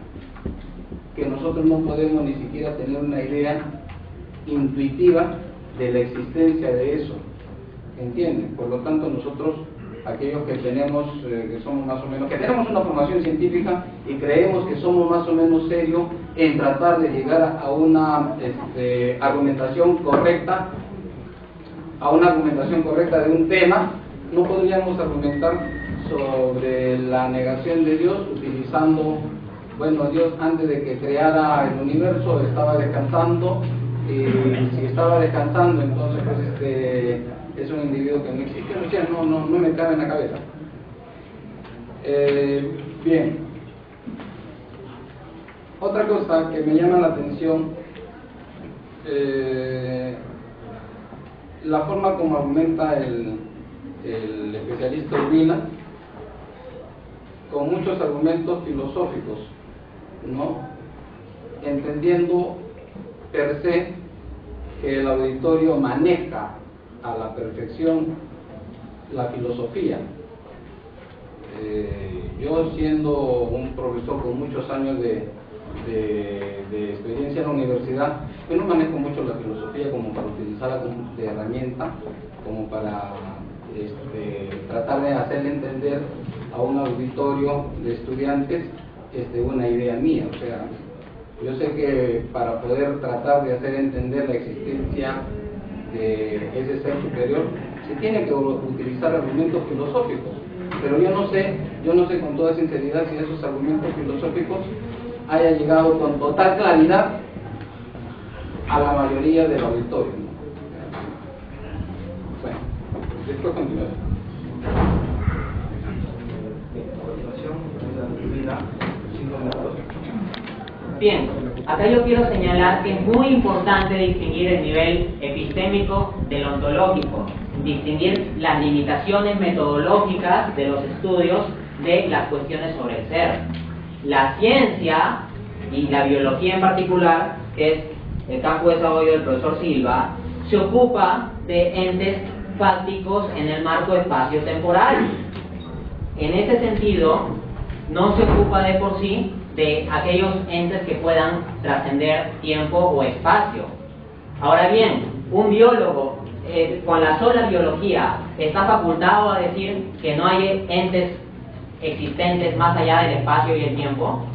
que nosotros no podemos ni siquiera tener una idea intuitiva de la existencia de eso, ¿entienden? Por lo tanto, nosotros, aquellos que tenemos, que tenemos una formación científica y creemos que somos más o menos serios en tratar de llegar a una argumentación correcta, de un tema, no podríamos argumentar sobre la negación de Dios utilizando, bueno, Dios antes de que creara el universo estaba descansando, y si estaba descansando, entonces pues es un individuo que no existe. O sea, no me cabe en la cabeza. Bien. Otra cosa que me llama la atención, la forma como argumenta el especialista Urbina, con muchos argumentos filosóficos, ¿no? Entendiendo per se que el auditorio maneja a la perfección la filosofía. Yo, siendo un profesor con muchos años de experiencia en la universidad, yo no manejo mucho la filosofía como para utilizarla como de herramienta, como para tratar de hacerle entender a un auditorio de estudiantes una idea mía. O sea, yo sé que para poder tratar de hacer entender la existencia de ese ser superior se tiene que utilizar argumentos filosóficos, pero yo no sé con toda sinceridad si esos argumentos filosóficos haya llegado con total claridad a la mayoría del auditorio. Bueno, después continuaré. Bien, acá yo quiero señalar que es muy importante distinguir el nivel epistémico del ontológico, distinguir las limitaciones metodológicas de los estudios de las cuestiones sobre el ser. La ciencia, y la biología en particular, que es el campo de desarrollo del profesor Silva, se ocupa de entes fácticos en el marco espacio-temporal. En ese sentido, no se ocupa de por sí de aquellos entes que puedan trascender tiempo o espacio. Ahora bien, un biólogo con la sola biología está facultado a decir que no hay entes existentes más allá del espacio y el tiempo.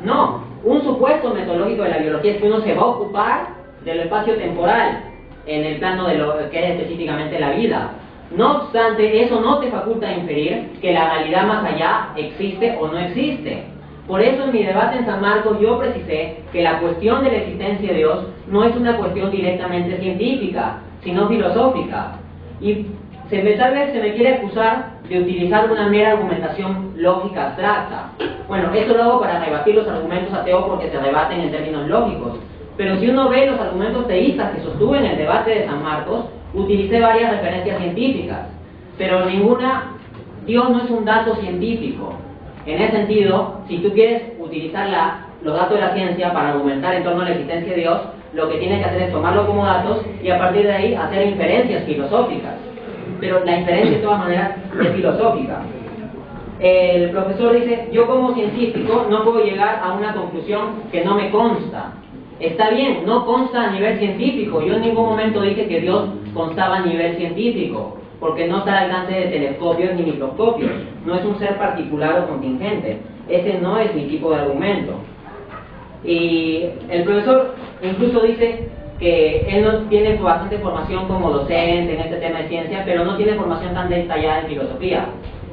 No, un supuesto metodológico de la biología es que uno se va a ocupar del espacio temporal en el plano de lo que es específicamente la vida. No obstante, eso no te faculta a inferir que la realidad más allá existe o no existe. Por eso en mi debate en San Marcos yo precisé que la cuestión de la existencia de Dios no es una cuestión directamente científica, sino filosófica. Y tal vez se me quiere acusar de utilizar una mera argumentación lógica abstracta. Bueno, esto lo hago para rebatir los argumentos ateos porque se rebaten en términos lógicos. Pero si uno ve los argumentos teístas que sostuve en el debate de San Marcos, utilicé varias referencias científicas, pero ninguna. Dios no es un dato científico. En ese sentido, si tú quieres utilizar los datos de la ciencia para argumentar en torno a la existencia de Dios, lo que tienes que hacer es tomarlo como datos y a partir de ahí hacer inferencias filosóficas. Pero la inferencia de todas maneras es filosófica. El profesor dice, yo como científico no puedo llegar a una conclusión que no me consta. Está bien, no consta a nivel científico. Yo en ningún momento dije que Dios constaba a nivel científico, porque no está al alcance de telescopios ni microscopios. No es un ser particular o contingente. Ese no es mi tipo de argumento. Y el profesor incluso dice que él no tiene bastante formación como docente en este tema de ciencia, pero no tiene formación tan detallada en filosofía.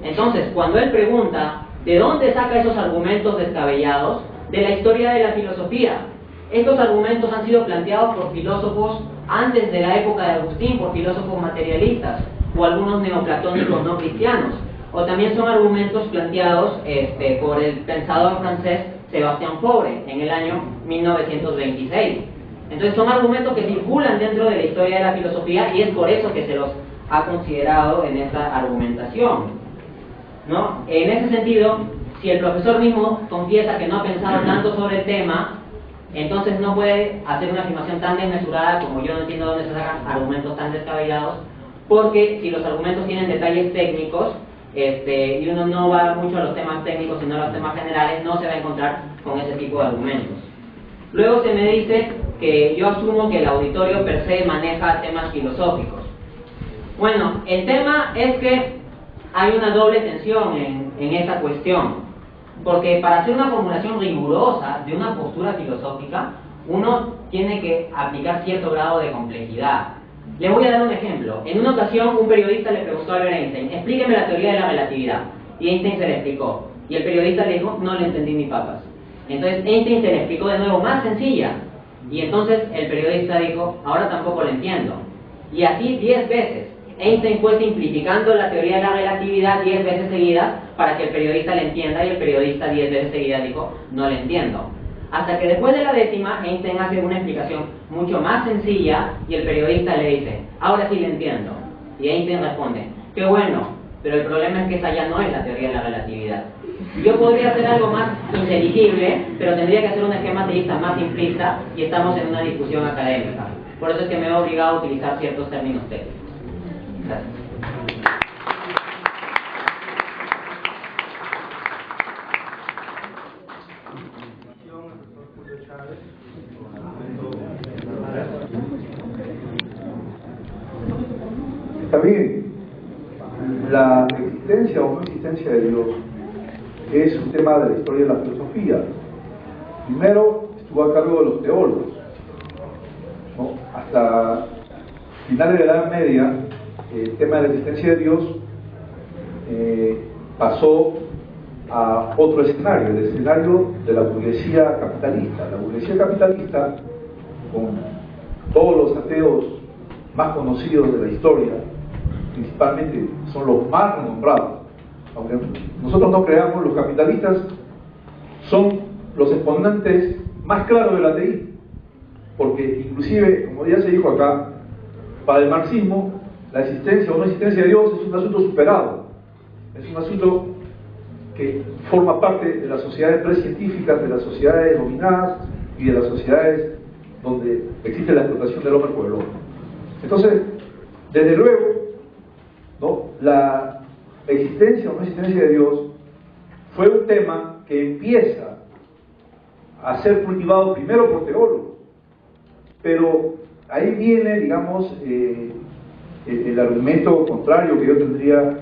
Entonces, cuando él pregunta ¿de dónde saca esos argumentos descabellados? De la historia de la filosofía. Estos argumentos han sido planteados por filósofos antes de la época de Agustín, por filósofos materialistas, o algunos neoplatónicos no cristianos. O también son argumentos planteados por el pensador francés Sebastián Faure en el año 1926. Entonces son argumentos que circulan dentro de la historia de la filosofía y es por eso que se los ha considerado en esta argumentación, ¿no? En ese sentido, si el profesor mismo confiesa que no ha pensado tanto sobre el tema, entonces no puede hacer una afirmación tan desmesurada como yo no entiendo dónde se sacan argumentos tan descabellados, porque si los argumentos tienen detalles técnicos y uno no va mucho a los temas técnicos sino a los temas generales, no se va a encontrar con ese tipo de argumentos. Luego se me dice que yo asumo que el auditorio per se maneja temas filosóficos. Bueno, el tema es que hay una doble tensión en esta cuestión. Porque para hacer una formulación rigurosa de una postura filosófica, uno tiene que aplicar cierto grado de complejidad. Le voy a dar un ejemplo. En una ocasión, un periodista le preguntó a Albert Einstein, explíqueme la teoría de la relatividad. Y Einstein se le explicó. Y el periodista le dijo, no le entendí ni papas. Entonces Einstein se le explicó de nuevo más sencilla. Y entonces el periodista dijo, ahora tampoco lo entiendo. Y así 10 veces. Einstein fue simplificando la teoría de la relatividad 10 veces seguidas para que el periodista le entienda, y el periodista 10 veces seguidas dijo, no le entiendo. Hasta que después de la 10ª, Einstein hace una explicación mucho más sencilla y el periodista le dice, ahora sí le entiendo. Y Einstein responde, qué bueno, pero el problema es que esa ya no es la teoría de la relatividad. Yo podría hacer algo más inteligible, pero tendría que hacer un esquema teísta más simplista y estamos en una discusión académica. Por eso es que me he obligado a utilizar ciertos términos técnicos. Gracias. Está bien, la existencia o no existencia de Dios es un tema de la historia de la filosofía. Primero estuvo a cargo de los teólogos, ¿no? Hasta finales de la Edad Media, el tema de la existencia de Dios pasó a otro escenario, el escenario de la burguesía capitalista. La burguesía capitalista, con todos los ateos más conocidos de la historia, principalmente son los más renombrados, aunque nosotros no creamos, los capitalistas son los exponentes más claros del ateísmo, porque inclusive, como ya se dijo acá, para el marxismo la existencia o no existencia de Dios es un asunto superado, es un asunto que forma parte de las sociedades precientíficas, de las sociedades dominadas y de las sociedades donde existe la explotación del hombre por el hombre. Entonces, desde luego, ¿no?, la existencia o no existencia de Dios fue un tema que empieza a ser cultivado primero por teólogos, pero ahí viene, digamos, el argumento contrario que yo tendría,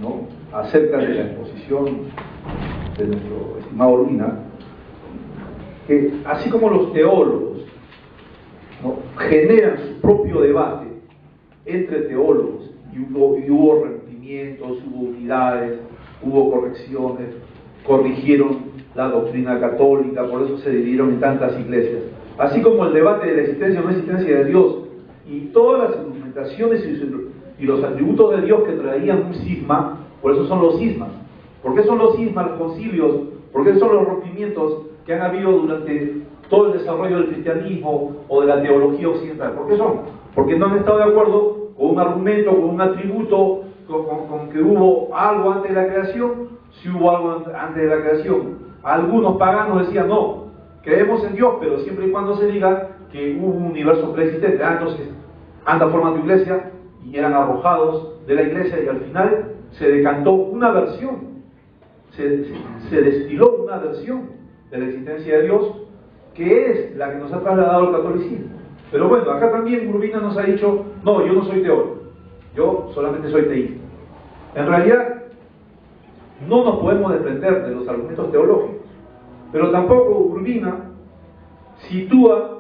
¿no?, acerca de la exposición de nuestro estimado Urbina, que así como los teólogos, ¿no?, generan su propio debate entre teólogos y hubo rompimientos, hubo unidades, hubo correcciones, corrigieron la doctrina católica, por eso se dividieron en tantas iglesias, así como el debate de la existencia o no existencia de Dios y todas las argumentaciones y los atributos de Dios que traían un cisma. Por eso son los cismas. ¿Por qué son los cismas, los concilios? ¿Por qué son los rompimientos que han habido durante todo el desarrollo del cristianismo o de la teología occidental? ¿Por qué son? Porque no han estado de acuerdo con un argumento, con un atributo, con que hubo algo antes de la creación. Si hubo algo antes de la creación, algunos paganos decían no, creemos en Dios, pero siempre y cuando se diga que hubo un universo preexistente. Entonces anda formando iglesia, y eran arrojados de la iglesia, y al final se decantó una versión, se destiló una versión de la existencia de Dios, que es la que nos ha trasladado al catolicismo. Pero bueno, acá también Urbina nos ha dicho, no, yo no soy teólogo, yo solamente soy teísta. En realidad, no nos podemos desprender de los argumentos teológicos, pero tampoco Urbina sitúa,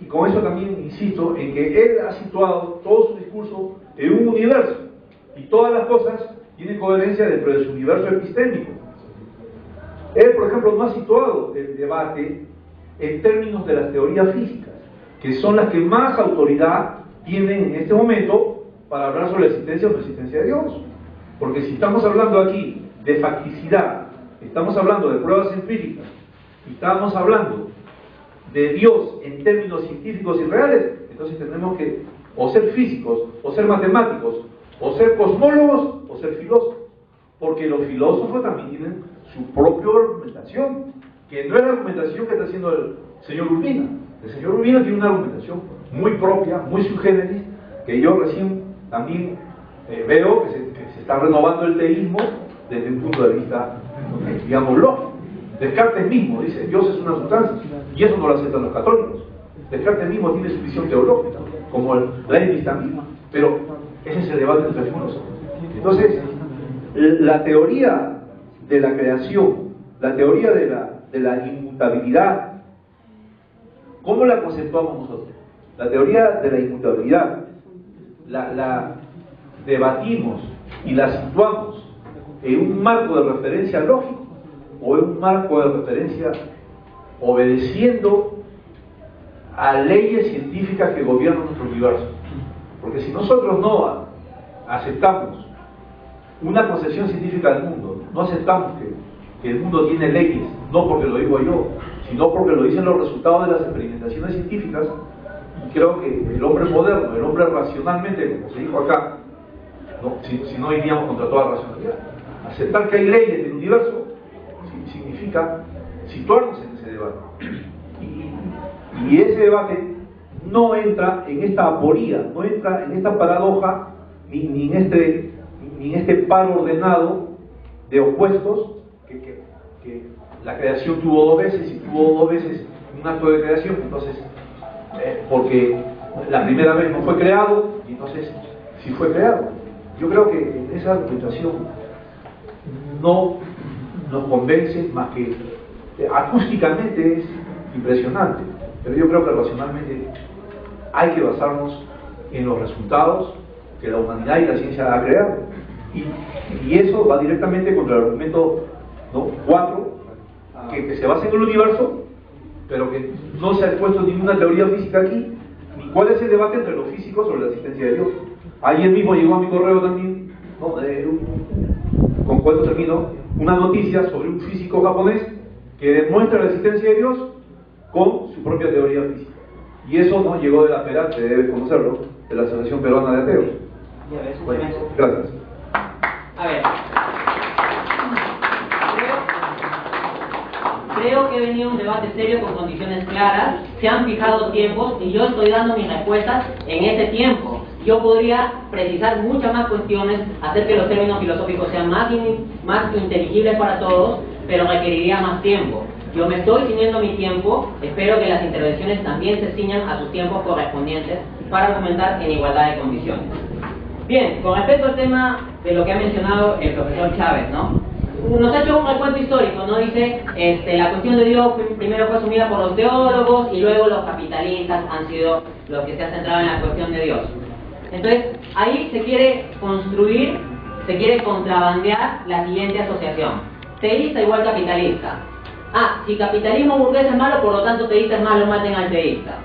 y con eso también insisto, en que él ha situado todo su discurso en un universo, y todas las cosas tienen coherencia dentro de su universo epistémico. Él, por ejemplo, no ha situado el debate en términos de las teorías físicas, que son las que más autoridad tienen en este momento para hablar sobre la existencia o no existencia de Dios. Porque si estamos hablando aquí de facticidad, estamos hablando de pruebas empíricas, y estamos hablando de Dios en términos científicos y reales, entonces tenemos que o ser físicos, o ser matemáticos, o ser cosmólogos, o ser filósofos, porque los filósofos también tienen su propia argumentación, que no es la argumentación que está haciendo el señor Urbina. El señor Urbina tiene una argumentación muy propia, muy sui generis, que yo recién también veo que se está renovando el teísmo desde un punto de vista, digamos, lógico. Descartes mismo dice, Dios es una sustancia, y eso no lo aceptan los católicos. Descartes mismo tiene su visión teológica, como el Leibniz también, pero ese es el debate entre filósofos. Entonces, la teoría de la creación, la teoría de la inmutabilidad, ¿cómo la conceptuamos nosotros? La teoría de la inmutabilidad la debatimos y la situamos en un marco de referencia lógico o en un marco de referencia obedeciendo a leyes científicas que gobiernan nuestro universo. Porque si nosotros no aceptamos una concepción científica del mundo, no aceptamos que el mundo tiene leyes, no porque lo digo yo, sino porque lo dicen los resultados de las experimentaciones científicas, y creo que el hombre moderno, el hombre racionalmente, como se dijo acá, ¿no? Si no iríamos contra toda racionalidad. Aceptar que hay leyes del universo significa situarnos en ese debate. Y ese debate no entra en esta aporía, no entra en esta paradoja, ni en este paro ordenado de opuestos que la creación tuvo dos veces, y tuvo dos veces un acto de creación, entonces, porque la primera vez no fue creado, y entonces sí fue creado. Yo creo que esa argumentación no nos convence, más que acústicamente es impresionante, pero yo creo que racionalmente hay que basarnos en los resultados que la humanidad y la ciencia ha creado, y eso va directamente contra el argumento, ¿no?, 4, que se basa en el universo, pero que no se ha expuesto ninguna teoría física aquí, ni cuál es el debate entre los físicos sobre la existencia de Dios. Ayer mismo llegó a mi correo también, ¿no?, con cuánto termino, una noticia sobre un físico japonés que demuestra la existencia de Dios con su propia teoría física. Y eso no llegó de la PERAT, que debe conocerlo, de la Asociación Peruana de Ateos. Bueno, gracias. A ver, creo que venía un debate serio con condiciones claras, se han fijado tiempos y yo estoy dando mis respuestas en ese tiempo. Yo podría precisar muchas más cuestiones, hacer que los términos filosóficos sean más inteligibles para todos, pero requeriría más tiempo. Yo me estoy ciñendo a mi tiempo, espero que las intervenciones también se ciñan a sus tiempos correspondientes para argumentar en igualdad de condiciones. Bien, con respecto al tema de lo que ha mencionado el profesor Chávez, ¿no?, nos ha hecho un recuento histórico, ¿no? Dice, la cuestión de Dios primero fue asumida por los teólogos y luego los capitalistas han sido los que se han centrado en la cuestión de Dios. Entonces, ahí se quiere construir, se quiere contrabandear la siguiente asociación: teísta igual capitalista. Si capitalismo burgués es malo, por lo tanto teísta es malo, maten al teísta.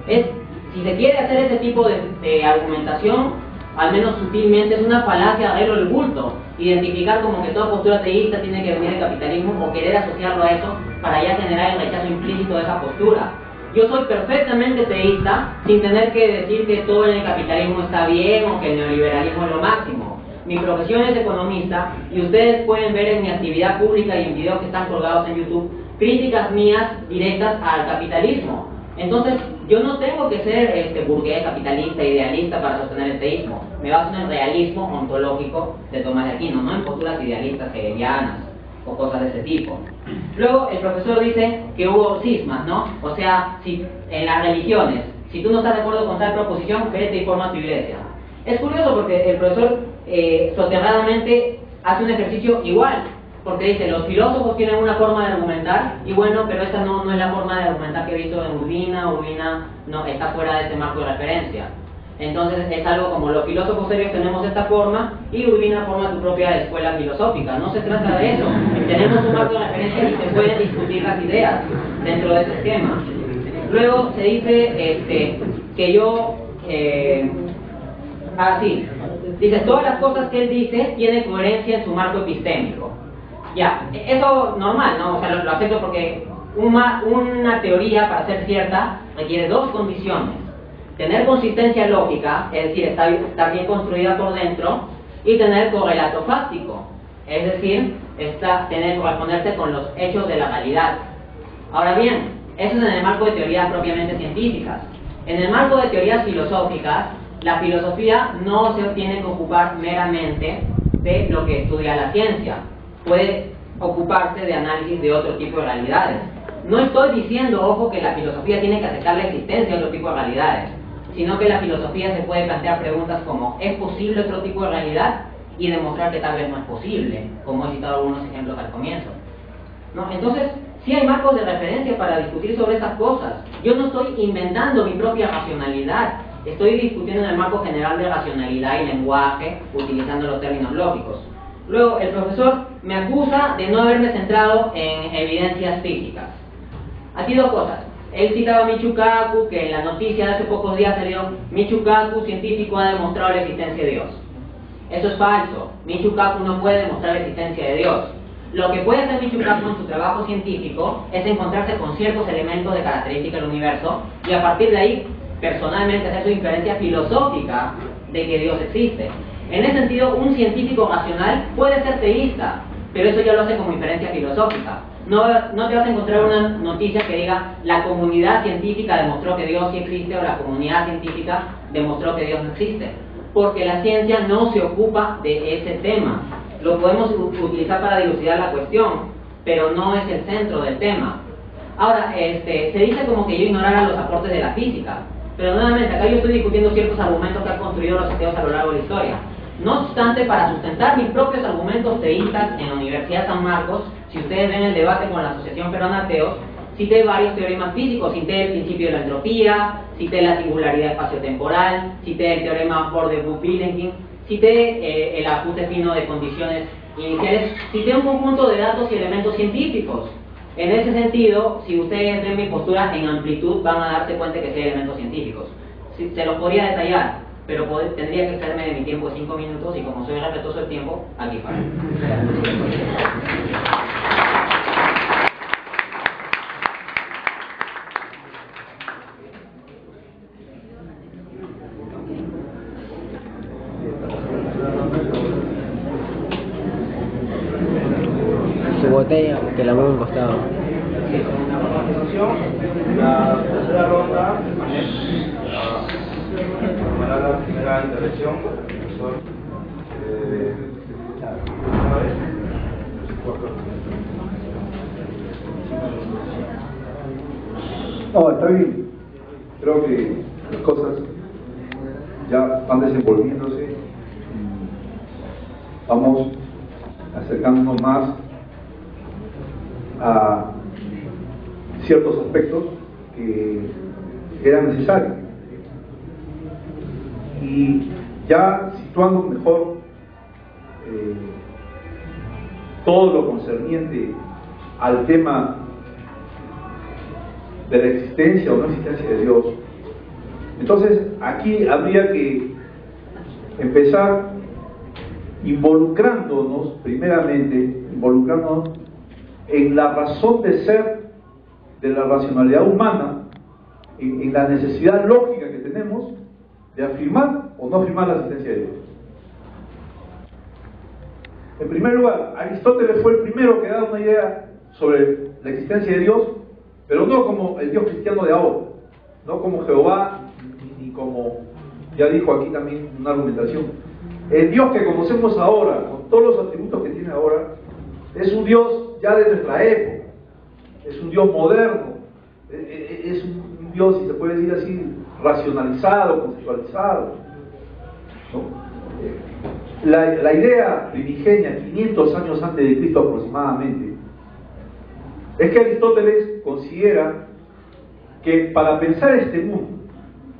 Si se quiere hacer ese tipo de argumentación, al menos sutilmente, es una falacia de arreglo del bulto. Identificar como que toda postura teísta tiene que venir del capitalismo o querer asociarlo a eso para ya generar el rechazo implícito de esa postura. Yo soy perfectamente teísta sin tener que decir que todo en el capitalismo está bien o que el neoliberalismo es lo máximo. Mi profesión es economista y ustedes pueden ver en mi actividad pública y en videos que están colgados en YouTube críticas mías directas al capitalismo. Entonces, yo no tengo que ser burgués, capitalista, idealista para sostener el teísmo. Me baso en el realismo ontológico de Tomás de Aquino, no en posturas idealistas hegelianas o cosas de ese tipo. Luego, el profesor dice que hubo cismas, ¿no? O sea, si en las religiones, si tú no estás de acuerdo con tal proposición, vete y forma tu iglesia. Es curioso porque el profesor soterradamente hace un ejercicio igual, porque dice, los filósofos tienen una forma de argumentar, y bueno, pero esta no es la forma de argumentar que he visto en Urbina no está fuera de este marco de referencia. Entonces es algo como los filósofos serios tenemos esta forma, y Urbina forma tu propia escuela filosófica. No se trata de eso, tenemos un marco de referencia y se pueden discutir las ideas dentro de ese esquema. Luego se dice que yo... dice, todas las cosas que él dice tienen coherencia en su marco epistémico. Ya, eso normal, ¿no? O sea, lo acepto porque una teoría, para ser cierta, requiere dos condiciones: tener consistencia lógica, es decir, estar bien construida por dentro, y tener correlato fáctico, es decir, tener que corresponderse con los hechos de la realidad. Ahora bien, eso es en el marco de teorías propiamente científicas. En el marco de teorías filosóficas, la filosofía no se tiene que ocupar meramente de lo que estudia la ciencia. Puede ocuparse de análisis de otro tipo de realidades. No estoy diciendo, ojo, que la filosofía tiene que aceptar la existencia de otro tipo de realidades, sino que la filosofía se puede plantear preguntas como ¿es posible otro tipo de realidad? Y demostrar que tal vez no es posible, como he citado algunos ejemplos al comienzo, ¿no? Entonces, sí hay marcos de referencia para discutir sobre estas cosas. Yo no estoy inventando mi propia racionalidad, estoy discutiendo en el marco general de racionalidad y lenguaje, utilizando los términos lógicos. Luego, el profesor me acusa de no haberme centrado en evidencias físicas. Aquí dos cosas. Él citaba a Michio Kaku, que en la noticia de hace pocos días salió: Michio Kaku, científico, ha demostrado la existencia de Dios. Eso es falso. Michio Kaku no puede demostrar la existencia de Dios. Lo que puede hacer Michio Kaku en su trabajo científico es encontrarse con ciertos elementos de característica del universo y a partir de ahí, personalmente, hacer su inferencia filosófica de que Dios existe. En ese sentido, un científico racional puede ser teísta, pero eso ya lo hace como inferencia filosófica. No te vas a encontrar una noticia que diga la comunidad científica demostró que Dios sí existe o la comunidad científica demostró que Dios no existe, porque la ciencia no se ocupa de ese tema. Lo podemos utilizar para dilucidar la cuestión, pero no es el centro del tema. Ahora, se dice como que yo ignorara los aportes de la física, pero nuevamente acá yo estoy discutiendo ciertos argumentos que han construido los ateos a lo largo de la historia. No obstante, para sustentar mis propios argumentos teístas en la Universidad de San Marcos, si ustedes ven el debate con la Asociación Peruana de Ateos, cité varios teoremas físicos, cité el principio de la entropía, cité la singularidad espaciotemporal, cité el teorema Borde-Buch-Vilenkin, cité el ajuste fino de condiciones iniciales, cité un conjunto de datos y elementos científicos. En ese sentido, si ustedes ven mi postura en amplitud, van a darse cuenta que sí hay elementos científicos. Se los podría detallar, pero tendría que excederme de mi tiempo de 5 minutos y como soy respetuoso del tiempo, aquí paro. Su botella, que la ponga a un costado. La tercera ronda tomará la primera intervención del profesor No, está bien. Creo que las cosas ya van desenvolviéndose. Vamos acercándonos más a ciertos aspectos que eran necesarios. Y ya situando mejor todo lo concerniente al tema de la existencia o no existencia de Dios, entonces aquí habría que empezar involucrándonos en la razón de ser de la racionalidad humana, en la necesidad lógica que tenemos de afirmar o no afirmar la existencia de Dios. En primer lugar, Aristóteles fue el primero que da una idea sobre la existencia de Dios, pero no como el Dios cristiano de ahora, no como Jehová, ni como, ya dijo aquí también una argumentación. El Dios que conocemos ahora, con todos los atributos que tiene ahora, es un Dios ya de nuestra época, es un Dios moderno, es un Dios, si se puede decir así, racionalizado, conceptualizado, ¿no? La idea primigenia, 500 años antes de Cristo aproximadamente, es que Aristóteles considera que para pensar este mundo,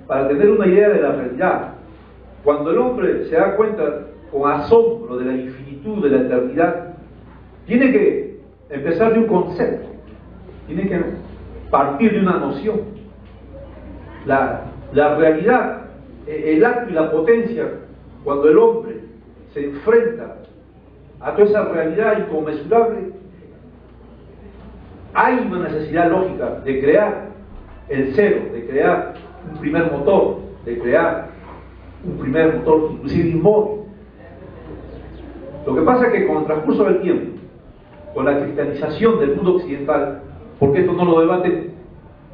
para tener una idea de la realidad, cuando el hombre se da cuenta con asombro de la infinitud, de la eternidad, tiene que empezar de un concepto, tiene que partir de una noción. La realidad, el acto y la potencia, cuando el hombre se enfrenta a toda esa realidad inconmensurable, hay una necesidad lógica de crear el cero, de crear un primer motor, de crear un primer motor inclusive inmóvil. Lo que pasa es que con el transcurso del tiempo, con la cristianización del mundo occidental, porque esto no lo debaten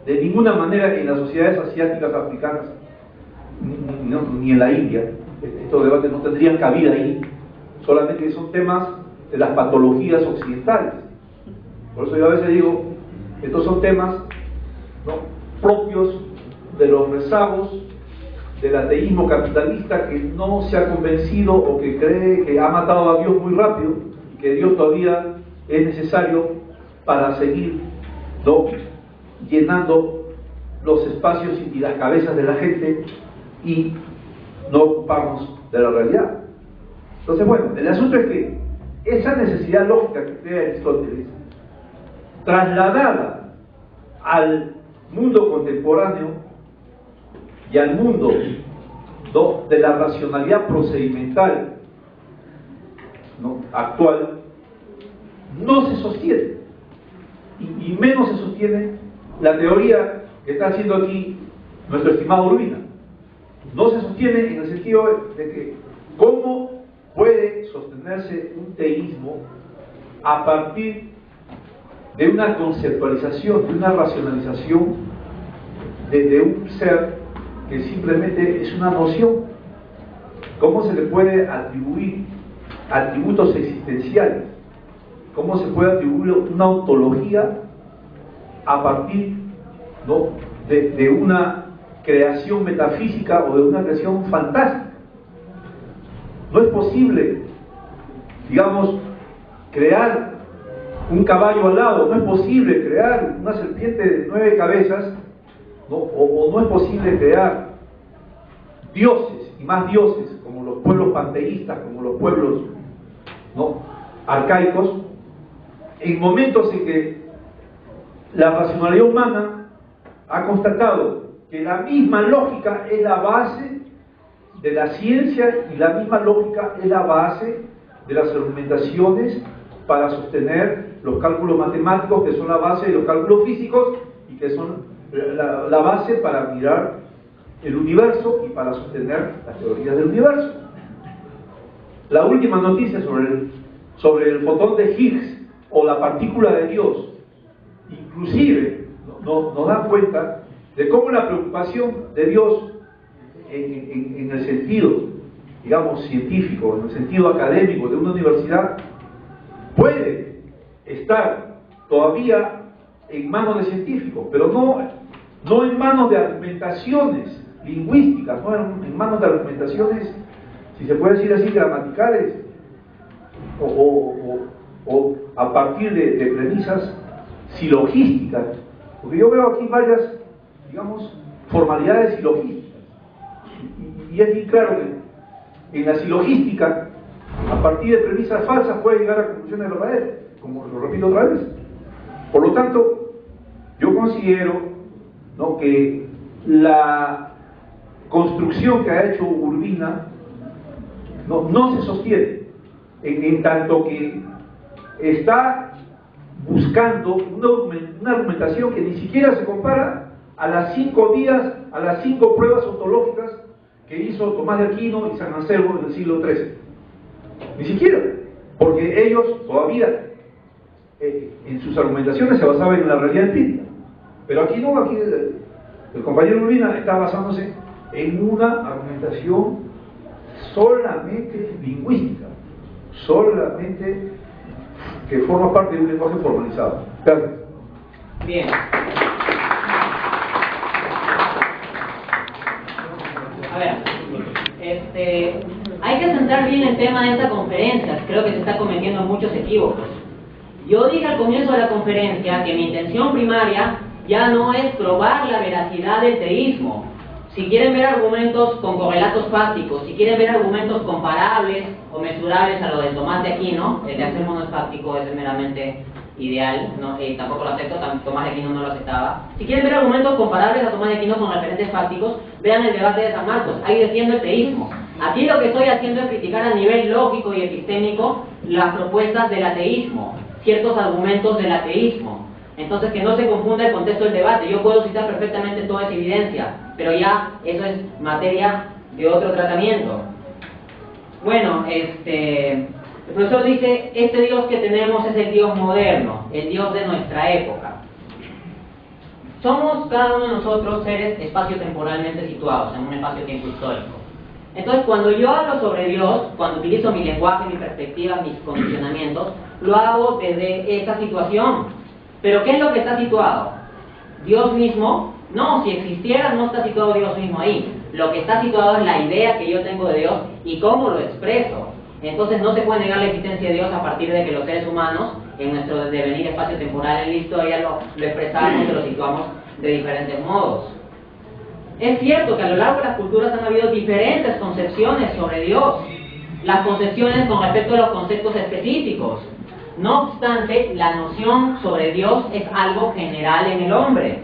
de ninguna manera en las sociedades asiáticas, africanas, ni en la India, estos debates no tendrían cabida ahí, solamente son temas de las patologías occidentales. Por eso yo a veces digo, estos son temas, ¿no?, propios de los rezagos del ateísmo capitalista que no se ha convencido o que cree que ha matado a Dios muy rápido y que Dios todavía es necesario para seguir, ¿no?, llenando los espacios y las cabezas de la gente y no ocuparnos de la realidad. Entonces, bueno, el asunto es que esa necesidad lógica que crea Aristóteles, trasladada al mundo contemporáneo y al mundo, ¿no?, de la racionalidad procedimental ¿no?, actual no se sostiene, y menos se sostiene la teoría que está haciendo aquí nuestro estimado Urbina. No se sostiene en el sentido de que cómo puede sostenerse un teísmo a partir de una conceptualización, de una racionalización de un ser que simplemente es una noción. ¿Cómo se le puede atribuir atributos existenciales? ¿Cómo se puede atribuir una ontología a partir, ¿no?, de una creación metafísica o de una creación fantástica? No es posible, digamos, crear un caballo alado, no es posible crear una serpiente de 9 cabezas, ¿no?, o no es posible crear dioses y más dioses, como los pueblos panteístas, como los pueblos, ¿no?, arcaicos, en momentos en que la racionalidad humana ha constatado que la misma lógica es la base de la ciencia y la misma lógica es la base de las argumentaciones para sostener los cálculos matemáticos, que son la base de los cálculos físicos y que son la base para mirar el universo y para sostener las teorías del universo. La última noticia sobre el fotón de Higgs o la partícula de Dios, inclusive nos da cuenta de cómo la preocupación de Dios en el sentido, digamos, científico, en el sentido académico de una universidad, puede estar todavía en manos de científicos, pero no en manos de argumentaciones lingüísticas, no en manos de argumentaciones, si se puede decir así, gramaticales, o a partir de premisas silogísticas, porque yo veo aquí varias, digamos, formalidades silogísticas, y es bien claro que en la silogística, a partir de premisas falsas, puede llegar a conclusiones verdaderas, como lo repito otra vez. Por lo tanto, yo considero, ¿no?, que la construcción que ha hecho Urbina no se sostiene, en tanto que está buscando una argumentación que ni siquiera se compara a las 5 pruebas ontológicas que hizo Tomás de Aquino y San Anselmo en el siglo XIII. Ni siquiera, porque ellos todavía en sus argumentaciones se basaban en la realidad empírica. Pero aquí no, aquí el compañero Urbina está basándose en una argumentación solamente lingüística, solamente que forma parte de un lenguaje formalizado. Gracias. Bien. A ver, hay que centrar bien el tema de esta conferencia. Creo que se están cometiendo muchos equívocos. Yo dije al comienzo de la conferencia que mi intención primaria ya no es probar la veracidad del teísmo. Si quieren ver argumentos con correlatos fácticos, si quieren ver argumentos comparables o mesurables a lo de Tomás de Aquino, el de Anselmo no es fáctico, es meramente ideal, ¿no? Tampoco lo acepto, Tomás de Aquino no lo aceptaba. Si quieren ver argumentos comparables a Tomás de Aquino con referentes fácticos, vean el debate de San Marcos, ahí defiendo el teísmo. Aquí lo que estoy haciendo es criticar a nivel lógico y epistémico las propuestas del ateísmo, ciertos argumentos del ateísmo. Entonces, que no se confunda el contexto del debate. Yo puedo citar perfectamente toda esa evidencia, pero ya eso es materia de otro tratamiento. Bueno, el profesor dice, este Dios que tenemos es el Dios moderno, el Dios de nuestra época. Somos cada uno de nosotros seres espaciotemporalmente situados en un espacio-tiempo histórico. Entonces, cuando yo hablo sobre Dios, cuando utilizo mi lenguaje, mi perspectiva, mis condicionamientos, lo hago desde esta situación. ¿Pero qué es lo que está situado? ¿Dios mismo? No, si existiera no está situado Dios mismo ahí. Lo que está situado es la idea que yo tengo de Dios y cómo lo expreso. Entonces no se puede negar la existencia de Dios a partir de que los seres humanos, en nuestro devenir espacio-temporal en la historia, lo expresamos y lo situamos de diferentes modos. Es cierto que a lo largo de las culturas han habido diferentes concepciones sobre Dios. Las concepciones con respecto a los conceptos específicos. No obstante, la noción sobre Dios es algo general en el hombre.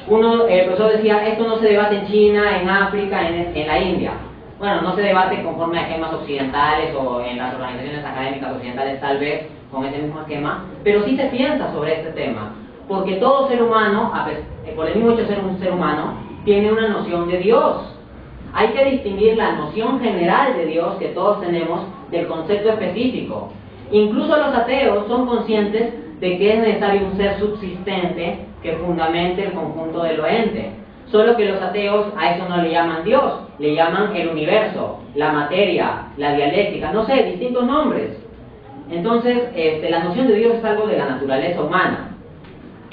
El profesor decía, esto no se debate en China, en África, en la India. bueno, no se debate conforme a esquemas occidentales o en las organizaciones académicas occidentales tal vez con ese mismo esquema, pero sí se piensa sobre este tema, porque todo ser humano, por el mismo hecho de ser un ser humano, tiene una noción de Dios. Hay que distinguir la noción general de Dios que todos tenemos del concepto específico. Incluso los ateos son conscientes de que es necesario un ser subsistente que fundamente el conjunto de lo ente. Solo que los ateos a eso no le llaman Dios, le llaman el universo, la materia, la dialéctica, no sé, distintos nombres. Entonces, la noción de Dios es algo de la naturaleza humana.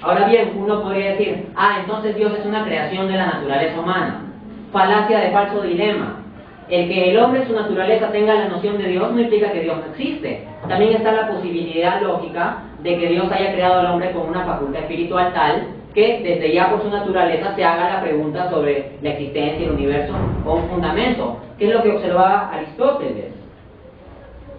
Ahora bien, uno podría decir, entonces Dios es una creación de la naturaleza humana. Falacia de falso dilema. El que el hombre en su naturaleza tenga la noción de Dios no implica que Dios no existe. También está la posibilidad lógica de que Dios haya creado al hombre con una facultad espiritual tal que desde ya por su naturaleza se haga la pregunta sobre la existencia del universo o un fundamento, que es lo que observaba Aristóteles.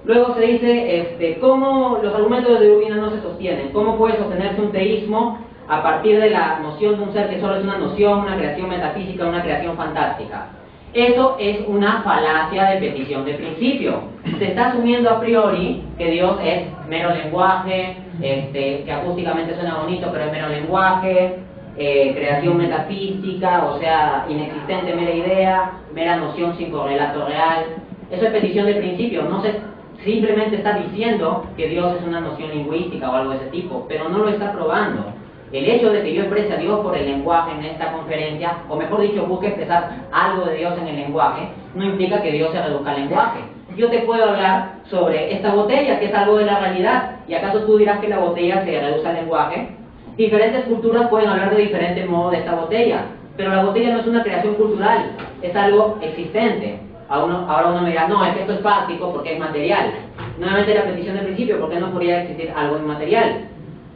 Luego se dice cómo los argumentos de Urbina no se sostienen, cómo puede sostenerse un teísmo a partir de la noción de un ser que solo es una noción, una creación metafísica, una creación fantástica. Eso es una falacia de petición de principio. Se está asumiendo a priori que Dios es mero lenguaje, que acústicamente suena bonito, pero es mero lenguaje, creación metafísica, o sea, inexistente, mera idea, mera noción sin correlato real. Eso es petición de principio, no se simplemente está diciendo que Dios es una noción lingüística o algo de ese tipo, pero no lo está probando. El hecho de que yo exprese a Dios por el lenguaje en esta conferencia, o mejor dicho, busque expresar algo de Dios en el lenguaje, no implica que Dios se reduzca al lenguaje. Yo te puedo hablar sobre esta botella, que es algo de la realidad, y acaso tú dirás que la botella se reduce al lenguaje. Diferentes culturas pueden hablar de diferentes modos de esta botella, pero la botella no es una creación cultural, es algo existente. Ahora uno me dirá, no, es que esto es fáctico porque es material. Nuevamente la petición del principio, ¿por qué no podría existir algo inmaterial?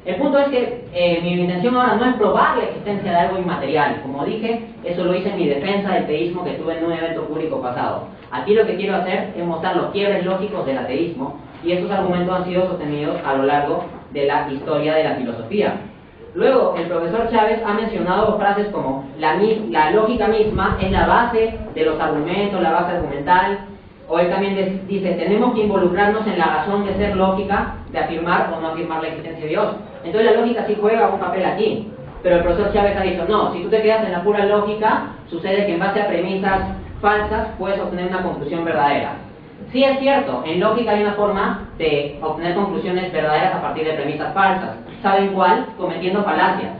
El punto es que mi intención ahora no es probar la existencia de algo inmaterial. Como dije, eso lo hice en mi defensa del teísmo que tuve en un evento público pasado. Aquí lo que quiero hacer es mostrar los quiebres lógicos del ateísmo, y esos argumentos han sido sostenidos a lo largo de la historia de la filosofía. Luego, el profesor Chávez ha mencionado frases como la lógica misma es la base de los argumentos, la base argumental. O él también dice, tenemos que involucrarnos en la razón de ser lógica, de afirmar o no afirmar la existencia de Dios. Entonces la lógica sí juega un papel aquí. Pero el profesor Chávez ha dicho, no, si tú te quedas en la pura lógica, sucede que en base a premisas falsas puedes obtener una conclusión verdadera. Sí es cierto, en lógica hay una forma de obtener conclusiones verdaderas a partir de premisas falsas. ¿Saben cuál? Cometiendo falacias.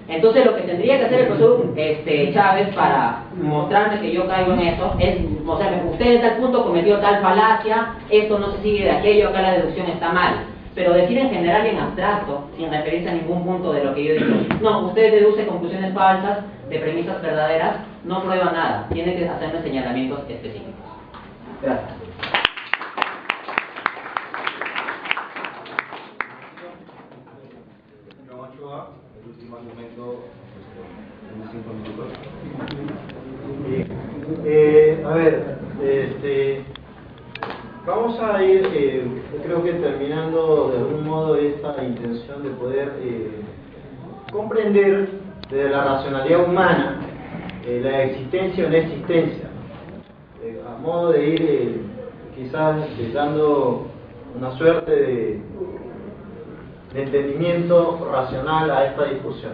Entonces lo que tendría que hacer el profesor Chávez para mostrarme que yo caigo en eso es mostrarme, usted en tal punto cometió tal falacia, esto no se sigue de aquello, acá la deducción está mal. Pero decir en general y en abstracto, sin referirse a ningún punto de lo que yo he dicho, no, usted deduce conclusiones falsas de premisas verdaderas, no prueba nada, tiene que hacerme señalamientos específicos. Gracias. El último argumento en 5 minutos. Vamos a ir, creo que terminando de algún modo esta intención de poder comprender desde la racionalidad humana la existencia o no existencia, a modo de ir quizás dando una suerte de entendimiento racional a esta discusión.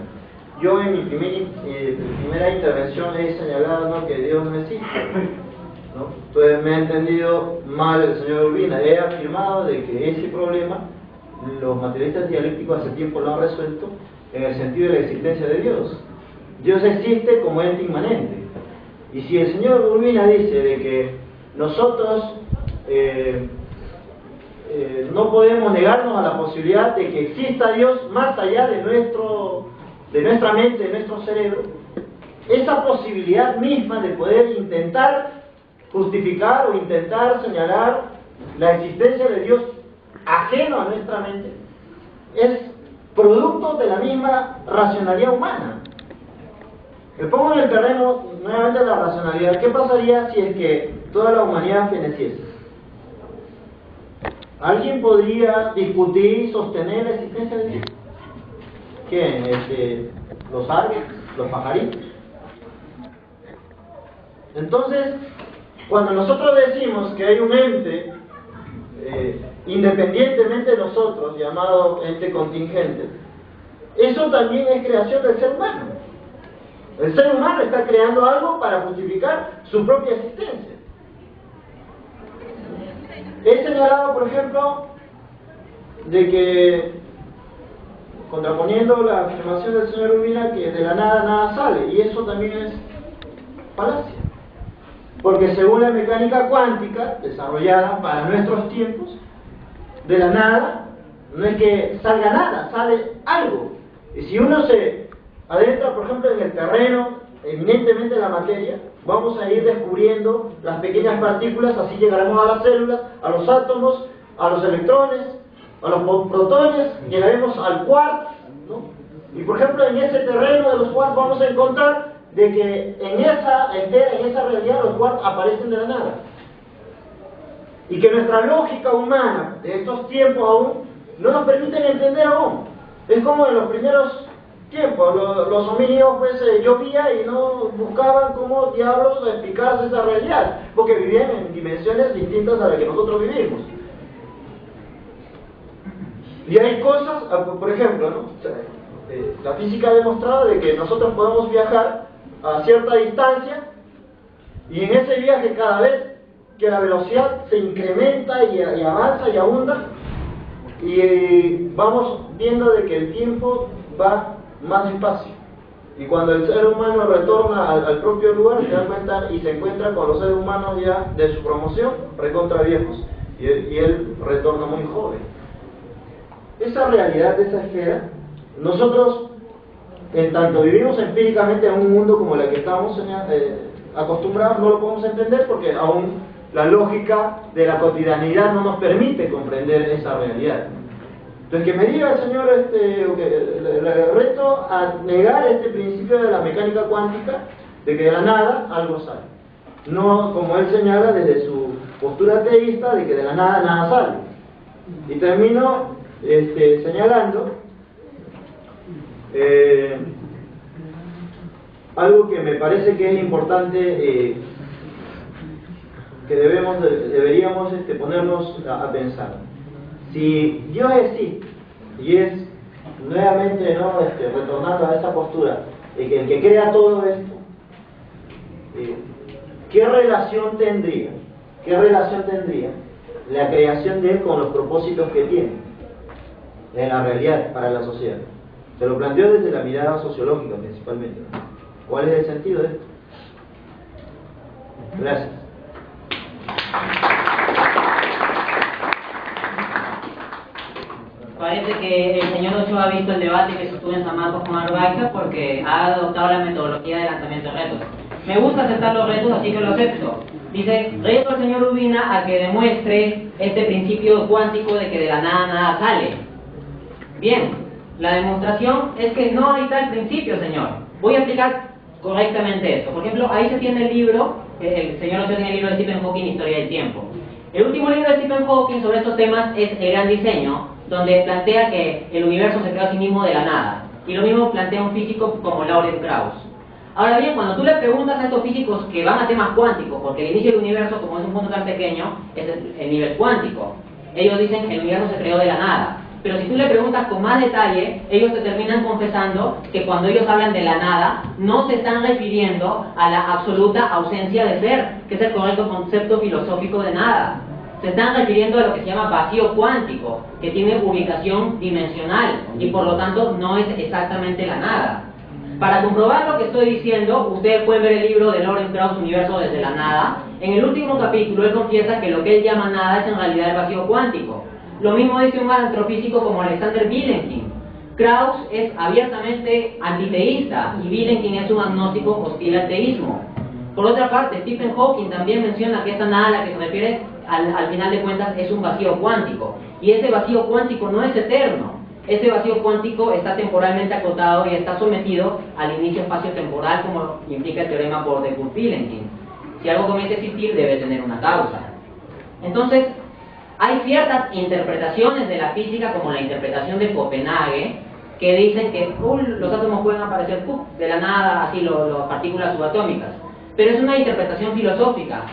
Yo en mi primera intervención he señalado, ¿no?, que Dios no existe, ¿no? Entonces me ha entendido mal el señor Urbina. He afirmado de que ese problema los materialistas dialécticos hace tiempo lo han resuelto en el sentido de la existencia de Dios. Dios existe como ente inmanente. Y si el señor Urbina dice de que nosotros no podemos negarnos a la posibilidad de que exista Dios más allá de nuestra mente, de nuestro cerebro, esa posibilidad misma de poder intentar justificar o intentar señalar la existencia de Dios ajeno a nuestra mente es producto de la misma racionalidad humana. Me pongo en el terreno nuevamente de la racionalidad. ¿Qué pasaría si es que toda la humanidad feneciese? ¿Alguien podría discutir y sostener la existencia de Dios? ¿Quién? ¿Los árboles? ¿Los pajaritos? Entonces, cuando nosotros decimos que hay un ente, independientemente de nosotros, llamado ente contingente, eso también es creación del ser humano. El ser humano está creando algo para justificar su propia existencia. He señalado, por ejemplo, de que, contraponiendo la afirmación del señor Urbina, que de la nada nada sale, y eso también es falacia. Porque según la mecánica cuántica, desarrollada para nuestros tiempos, de la nada, no es que salga nada, sale algo. Y si uno se adentra, por ejemplo, en el terreno, eminentemente de la materia, vamos a ir descubriendo las pequeñas partículas, así llegaremos a las células, a los átomos, a los electrones, a los protones, llegaremos al quark, ¿no? Y por ejemplo, en ese terreno de los quarks vamos a encontrar de que en esa esfera, en esa realidad, los quarks aparecen de la nada. Y que nuestra lógica humana de estos tiempos aún no nos permiten entender aún. Es como en los primeros tiempos, los homínidos pues llovían y no buscaban cómo diablos explicarse esa realidad, porque vivían en dimensiones distintas a las que nosotros vivimos. Y hay cosas, por ejemplo, ¿no? La física ha demostrado de que nosotros podemos viajar a cierta distancia y en ese viaje cada vez que la velocidad se incrementa y avanza y abunda, y vamos viendo de que el tiempo va más despacio. Y cuando el ser humano retorna al propio lugar, se da cuenta y se encuentra con los seres humanos ya de su promoción, recontra viejos, y él retorna muy joven. Esa realidad de esa esfera, nosotros, en tanto vivimos empíricamente en un mundo como el que estamos acostumbrados, no lo podemos entender porque aún la lógica de la cotidianidad no nos permite comprender esa realidad. Entonces, que me diga el señor, le reto a negar este principio de la mecánica cuántica, de que de la nada algo sale. No como él señala desde su postura teísta, de que de la nada nada sale. Y termino señalando algo que me parece que es importante, que deberíamos ponernos a pensar. Si Dios existe, y es nuevamente, ¿no? Retornando a esa postura, el que crea todo esto, ¿qué relación tendría la creación de él con los propósitos que tiene en la realidad para la sociedad? Se lo planteo desde la mirada sociológica principalmente, ¿no? ¿Cuál es el sentido de esto? Gracias. Parece que el señor Ochoa ha visto el debate que sostuvo en San Marcos con Arbaiza porque ha adoptado la metodología de lanzamiento de retos. Me gusta aceptar los retos, así que lo acepto. Dice, reto al señor Urbina a que demuestre este principio cuántico de que de la nada nada sale. Bien, la demostración es que no hay tal principio, señor. Voy a explicar correctamente esto. Por ejemplo, ahí se tiene el libro, el señor Ochoa tiene el libro de Stephen Hawking, Historia del Tiempo. El último libro de Stephen Hawking sobre estos temas es El Gran Diseño, donde plantea que el universo se creó a sí mismo de la nada. Y lo mismo plantea un físico como Lawrence Krauss. Ahora bien, cuando tú le preguntas a estos físicos que van a temas cuánticos, porque el inicio del universo, como es un punto tan pequeño, es el nivel cuántico. Ellos dicen que el universo se creó de la nada. Pero si tú le preguntas con más detalle, ellos te terminan confesando que cuando ellos hablan de la nada, no se están refiriendo a la absoluta ausencia de ser, que es el correcto concepto filosófico de nada. Se están refiriendo a lo que se llama vacío cuántico, que tiene ubicación dimensional y por lo tanto no es exactamente la nada. Para comprobar lo que estoy diciendo, ustedes pueden ver el libro de Lawrence Krauss, Universo desde la nada. En el último capítulo él confiesa que lo que él llama nada es en realidad el vacío cuántico. Lo mismo dice un astrofísico como Alexander Vilenkin. Krauss es abiertamente antiteísta y Vilenkin es un agnóstico hostil al teísmo. Por otra parte, Stephen Hawking también menciona que esta nada a la que se refiere al final de cuentas es un vacío cuántico. Y ese vacío cuántico no es eterno. Ese vacío cuántico está temporalmente acotado y está sometido al inicio espacio-temporal, como implica el teorema por de Guth-Vilenkin. Si algo comienza a existir, debe tener una causa. Entonces, hay ciertas interpretaciones de la física, como la interpretación de Copenhague, que dicen que los átomos pueden aparecer de la nada, así las partículas subatómicas. pero es una interpretación filosófica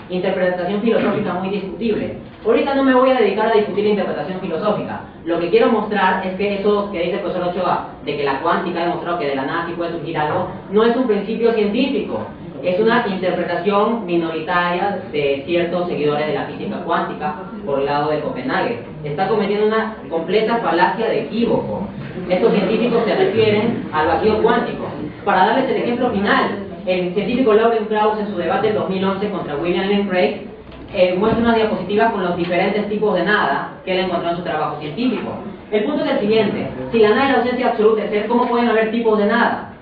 muy discutible. Ahorita no me voy a dedicar a discutir la interpretación filosófica. Lo que quiero mostrar es que eso que dice el profesor Ochoa, de que la cuántica ha demostrado que de la nada sí puede surgir algo, no es un principio científico, es una interpretación minoritaria de ciertos seguidores de la física cuántica por el lado de Copenhague. Está cometiendo una completa falacia de equívoco. Estos científicos se refieren al vacío cuántico. Para darles el ejemplo final, el científico Lawrence Krauss en su debate del 2011 contra William Lane Craig muestra unas diapositivas con los diferentes tipos de nada que él encontró en su trabajo científico. El punto es el siguiente: si la nada es la ausencia absoluta de ser, ¿cómo pueden haber tipos de nada?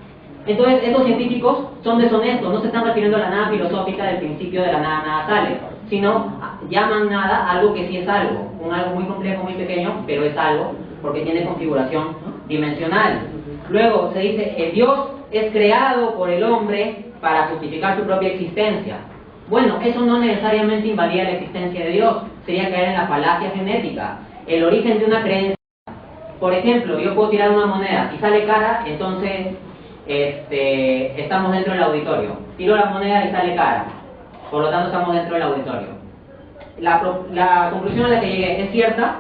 Entonces, estos científicos son deshonestos, no se están refiriendo a la nada filosófica del principio de la nada, nada sale, sino llaman nada algo que sí es algo, un algo muy complejo, muy pequeño, pero es algo, porque tiene configuración dimensional. Luego se dice, Dios es creado por el hombre para justificar su propia existencia. Bueno, eso no necesariamente invalida la existencia de Dios, sería caer en la falacia genética, el origen de una creencia. Por ejemplo, yo puedo tirar una moneda, si sale cara, entonces estamos dentro del auditorio. Tiro la moneda y sale cara, por lo tanto estamos dentro del auditorio. La conclusión a la que llegué, ¿es cierta?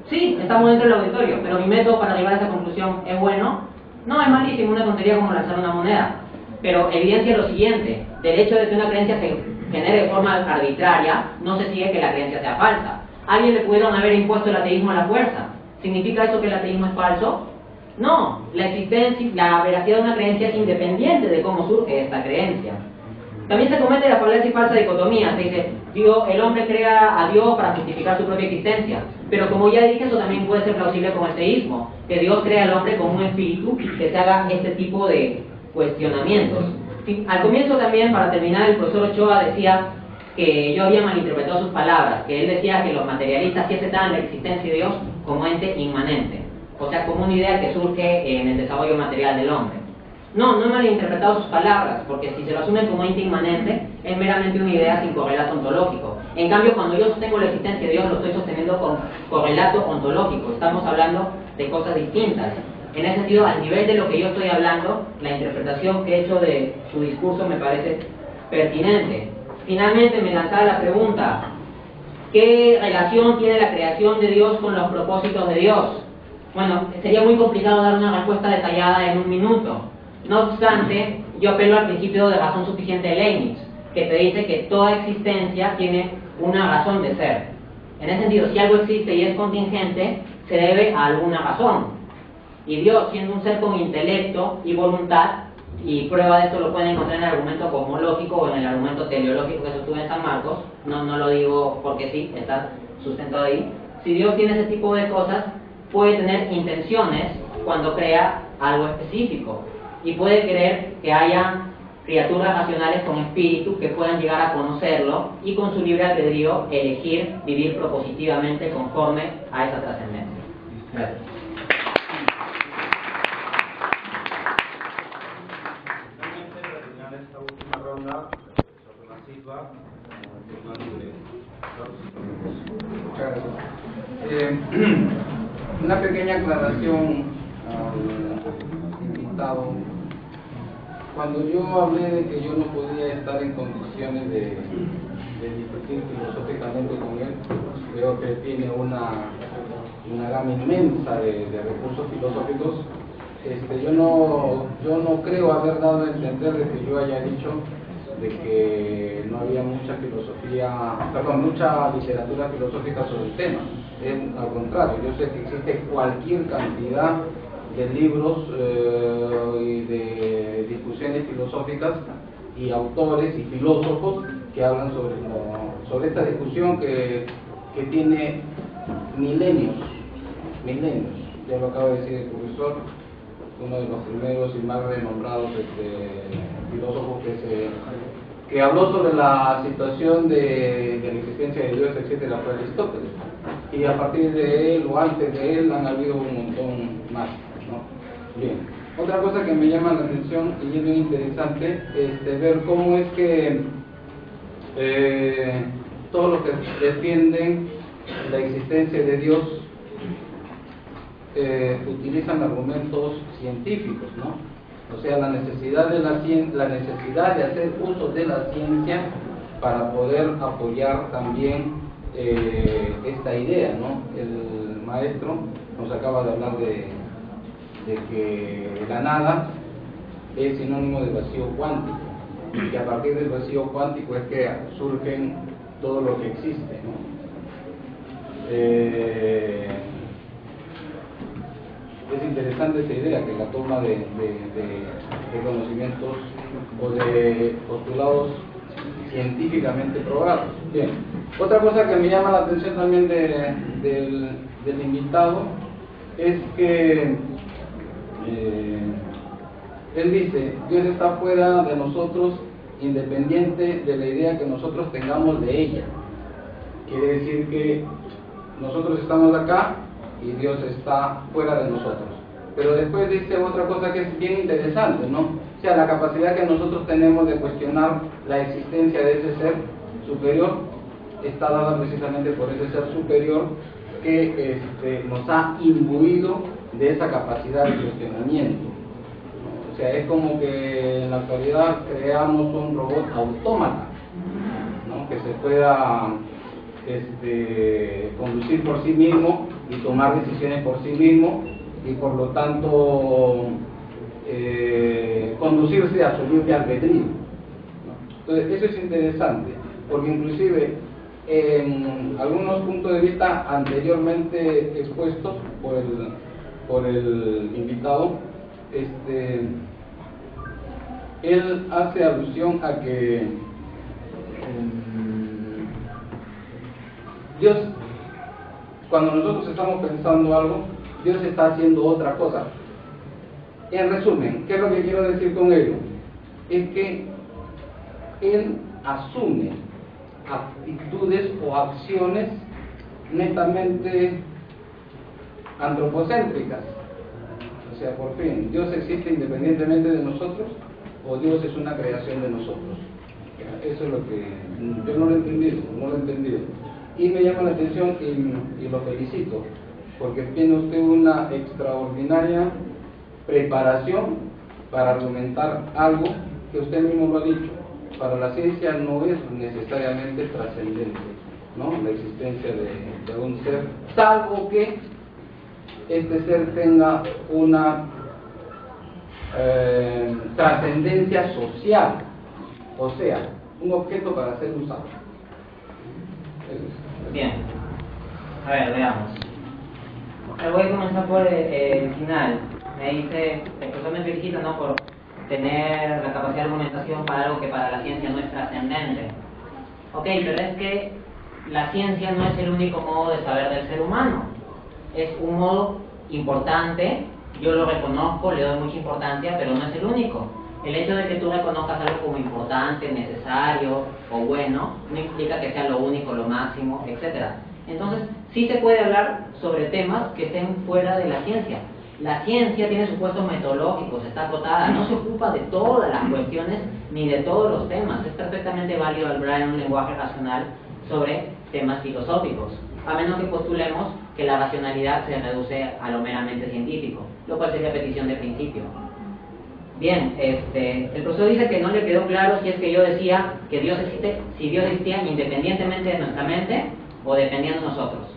Sí, estamos dentro del auditorio, pero mi método para llegar a esa conclusión es bueno. No, es malísimo, una tontería como lanzar una moneda. Pero evidencia lo siguiente: del hecho de que una creencia se genere de forma arbitraria, no se sigue que la creencia sea falsa. ¿A alguien le pudieron haber impuesto el ateísmo a la fuerza? ¿Significa eso que el ateísmo es falso? No, la veracidad de una creencia es independiente de cómo surge esta creencia. También se comete la falacia y falsa dicotomía. Se dice, el hombre crea a Dios para justificar su propia existencia. Pero como ya dije, eso también puede ser plausible con el teísmo, que Dios crea al hombre como un espíritu que se haga este tipo de cuestionamientos. Al comienzo también, para terminar, el profesor Ochoa decía que yo había malinterpretado sus palabras, que él decía que los materialistas sí aceptaban la existencia de Dios como ente inmanente, o sea, como una idea que surge en el desarrollo material del hombre. No he malinterpretado sus palabras, porque si se lo asumen como ente inmanente, es meramente una idea sin correlato ontológico. En cambio, cuando yo sostengo la existencia de Dios, lo estoy sosteniendo con correlato ontológico. Estamos hablando de cosas distintas. En ese sentido, al nivel de lo que yo estoy hablando, la interpretación que he hecho de su discurso me parece pertinente. Finalmente, me lanzaba la pregunta: ¿qué relación tiene la creación de Dios con los propósitos de Dios? Bueno, sería muy complicado dar una respuesta detallada en un minuto. No obstante, yo apelo al principio de razón suficiente de Leibniz, que te dice que toda existencia tiene una razón de ser. En ese sentido, si algo existe y es contingente, se debe a alguna razón. Y Dios, siendo un ser con intelecto y voluntad, y prueba de esto lo pueden encontrar en el argumento cosmológico o en el argumento teleológico que sostuve en San Marcos, no lo digo porque sí, está sustentado ahí. Si Dios tiene ese tipo de cosas, puede tener intenciones cuando crea algo específico, y puede querer que haya criaturas racionales con espíritu que puedan llegar a conocerlo y con su libre albedrío elegir vivir propositivamente conforme a esa trascendencia. Gracias. Esta última ronda, Tomás Silva, Muchas gracias. Una pequeña aclaración al invitado. Cuando yo hablé de que yo no podía estar en condiciones de discutir filosóficamente con él, creo que él tiene una gama inmensa de recursos filosóficos. Yo no creo haber dado a entender de que yo haya dicho de que no había mucha literatura filosófica sobre el tema. Al contrario, yo sé que existe cualquier cantidad de libros y de discusiones filosóficas y autores y filósofos que hablan sobre esta discusión que tiene milenios. Ya lo acaba de decir el profesor, uno de los primeros y más renombrados filósofos que habló sobre la situación de la existencia de Dios, etcétera, fue Aristóteles. Y a partir de él o antes de él han habido un montón más, ¿no? Bien. Otra cosa que me llama la atención y es bien interesante ver cómo es que todos los que defienden la existencia de Dios utilizan argumentos científicos, ¿no? O sea, la necesidad de hacer uso de la ciencia para poder apoyar también esta idea, ¿no? El maestro nos acaba de hablar de que la nada es sinónimo de vacío cuántico, y que a partir del vacío cuántico es que surgen todo lo que existe, ¿no? Es interesante esta idea, que la toma de conocimientos o de postulados científicamente probados. Bien, otra cosa que me llama la atención también del invitado es que él dice: Dios está fuera de nosotros, independiente de la idea que nosotros tengamos de ella. Quiere decir que nosotros estamos acá y Dios está fuera de nosotros. Pero después dice otra cosa que es bien interesante, ¿no? O sea, la capacidad que nosotros tenemos de cuestionar la existencia de ese ser superior está dada precisamente por ese ser superior que nos ha imbuido de esa capacidad de cuestionamiento. O sea, es como que en la actualidad creamos un robot autómata, ¿no? Que se pueda conducir por sí mismo y tomar decisiones por sí mismo, y por lo tanto conducirse a su libre albedrío, ¿no? Entonces eso es interesante, porque inclusive en algunos puntos de vista anteriormente expuestos por el invitado, él hace alusión a que Dios, cuando nosotros estamos pensando algo, Dios está haciendo otra cosa. En resumen, ¿qué es lo que quiero decir con ello? Es que Él asume actitudes o acciones netamente antropocéntricas. O sea, por fin, ¿Dios existe independientemente de nosotros o Dios es una creación de nosotros? Eso es lo que yo no lo he entendido. Y me llama la atención y lo felicito, porque tiene usted una extraordinaria preparación para argumentar algo que usted mismo lo ha dicho. Para la ciencia no es necesariamente trascendente, ¿no?, la existencia de un ser, salvo que este ser tenga una trascendencia social, o sea, un objeto para ser usado. Bien, a ver, veamos. Voy a comenzar por el final. Me dice, el profesor me felicita, ¿no?, por tener la capacidad de argumentación para algo que para la ciencia no es trascendente. Ok, pero es que la ciencia no es el único modo de saber del ser humano. Es un modo importante, yo lo reconozco, le doy mucha importancia, pero no es el único. El hecho de que tú reconozcas algo como importante, necesario o bueno, no implica que sea lo único, lo máximo, etc. Entonces, sí se puede hablar sobre temas que estén fuera de la ciencia. La ciencia tiene supuestos metodológicos, está acotada, no se ocupa de todas las cuestiones ni de todos los temas. Es perfectamente válido hablar en un lenguaje racional sobre temas filosóficos, a menos que postulemos que la racionalidad se reduce a lo meramente científico, lo cual sería petición de principio. Bien, el profesor dice que no le quedó claro si es que yo decía que Dios existe, si Dios existía independientemente de nuestra mente o dependiendo de nosotros.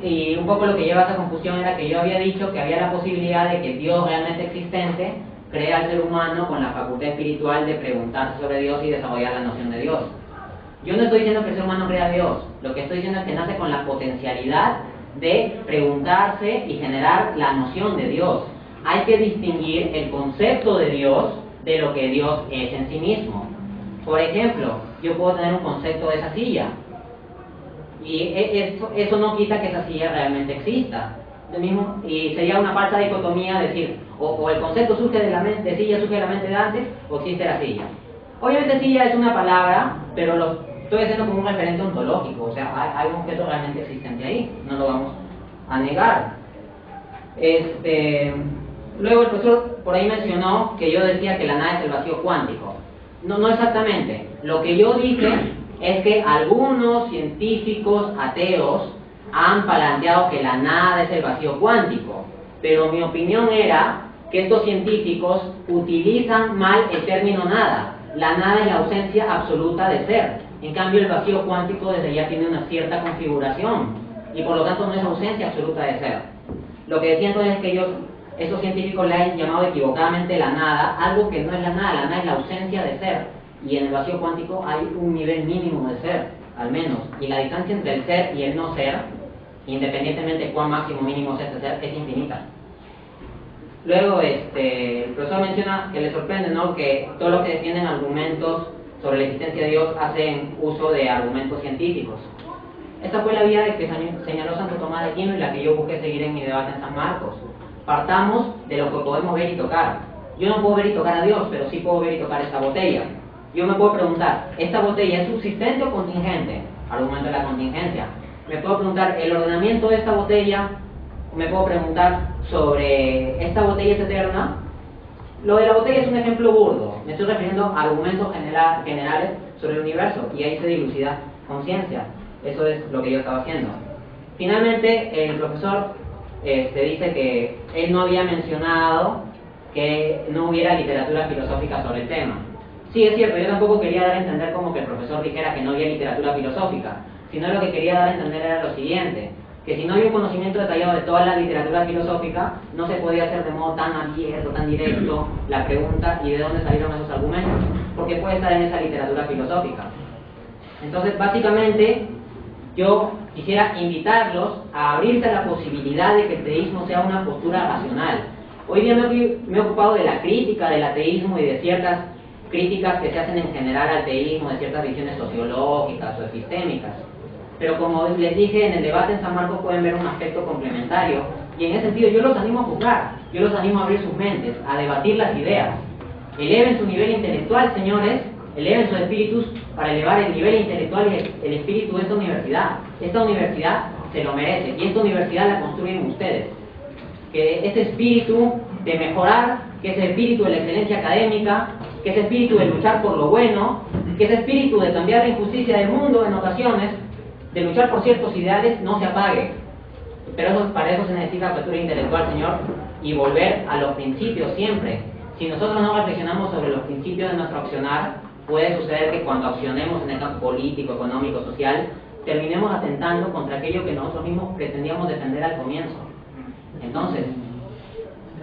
Y un poco lo que lleva a esa confusión era que yo había dicho que había la posibilidad de que Dios realmente existente crea al ser humano con la facultad espiritual de preguntarse sobre Dios y desarrollar la noción de Dios. Yo no estoy diciendo que el ser humano crea a Dios, lo que estoy diciendo es que nace con la potencialidad de preguntarse y generar la noción de Dios. Hay que distinguir el concepto de Dios de lo que Dios es en sí mismo. Por ejemplo, yo puedo tener un concepto de esa silla, y eso no quita que esa silla realmente exista. Y sería una falsa dicotomía decir, o el concepto surge de la mente, de silla surge de la mente de Dante, o existe la silla. Obviamente silla es una palabra, pero lo estoy haciendo como un referente ontológico, o sea, hay un objeto realmente existente ahí, no lo vamos a negar. Luego el profesor por ahí mencionó que yo decía que la nada es el vacío cuántico. No exactamente. Lo que yo dije es que algunos científicos ateos han planteado que la nada es el vacío cuántico, pero mi opinión era que estos científicos utilizan mal el término nada. La nada es la ausencia absoluta de ser. En cambio, el vacío cuántico desde ya tiene una cierta configuración y por lo tanto no es ausencia absoluta de ser. Lo que decía entonces es que estos científicos le han llamado equivocadamente la nada, algo que no es la nada es la ausencia de ser. Y en el vacío cuántico hay un nivel mínimo de ser, al menos. Y la distancia entre el ser y el no ser, independientemente de cuán máximo o mínimo sea este ser, es infinita. Luego, el profesor menciona que le sorprende, ¿no?, que todos los que defienden argumentos sobre la existencia de Dios hacen uso de argumentos científicos. Esta fue la vía que señaló Santo Tomás de Aquino y la que yo busqué seguir en mi debate en San Marcos. Partamos de lo que podemos ver y tocar. Yo no puedo ver y tocar a Dios, pero sí puedo ver y tocar esta botella. Yo me puedo preguntar, ¿esta botella es subsistente o contingente? Argumento de la contingencia. Me puedo preguntar, ¿el ordenamiento de esta botella? Me puedo preguntar sobre, ¿esta botella es eterna? Lo de la botella es un ejemplo burdo. Me estoy refiriendo a argumentos generales sobre el universo y ahí se dilucida conciencia. Eso es lo que yo estaba haciendo. Finalmente, el profesor dice que él no había mencionado que no hubiera literatura filosófica sobre el tema. Sí, es cierto, yo tampoco quería dar a entender como que el profesor dijera que no había literatura filosófica, sino lo que quería dar a entender era lo siguiente, que si no había un conocimiento detallado de toda la literatura filosófica, no se podía hacer de modo tan abierto, tan directo, la pregunta y de dónde salieron esos argumentos, porque puede estar en esa literatura filosófica. Entonces, básicamente, yo quisiera invitarlos a abrirse a la posibilidad de que el teísmo sea una postura racional. Hoy día me he ocupado de la crítica del ateísmo y de ciertas críticas que se hacen en general al teísmo, de ciertas visiones sociológicas o epistémicas. Pero como les dije, en el debate en San Marcos pueden ver un aspecto complementario, y en ese sentido yo los animo a juzgar, yo los animo a abrir sus mentes, a debatir las ideas. Eleven su nivel intelectual, señores, eleven sus espíritus para elevar el nivel intelectual y el espíritu de esta universidad. Esta universidad se lo merece, y esta universidad la construyen ustedes. Que ese espíritu de mejorar, que ese espíritu de la excelencia académica, que ese espíritu de luchar por lo bueno, que ese espíritu de cambiar la injusticia del mundo en ocasiones, de luchar por ciertos ideales, no se apague. Pero para eso se necesita apertura intelectual, señor, y volver a los principios siempre. Si nosotros no reflexionamos sobre los principios de nuestro accionar, puede suceder que cuando accionemos en el campo político, económico, social, terminemos atentando contra aquello que nosotros mismos pretendíamos defender al comienzo. Entonces,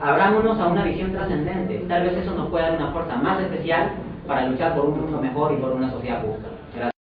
abrámonos a una visión trascendente. Tal vez eso nos pueda dar una fuerza más especial para luchar por un mundo mejor y por una sociedad justa.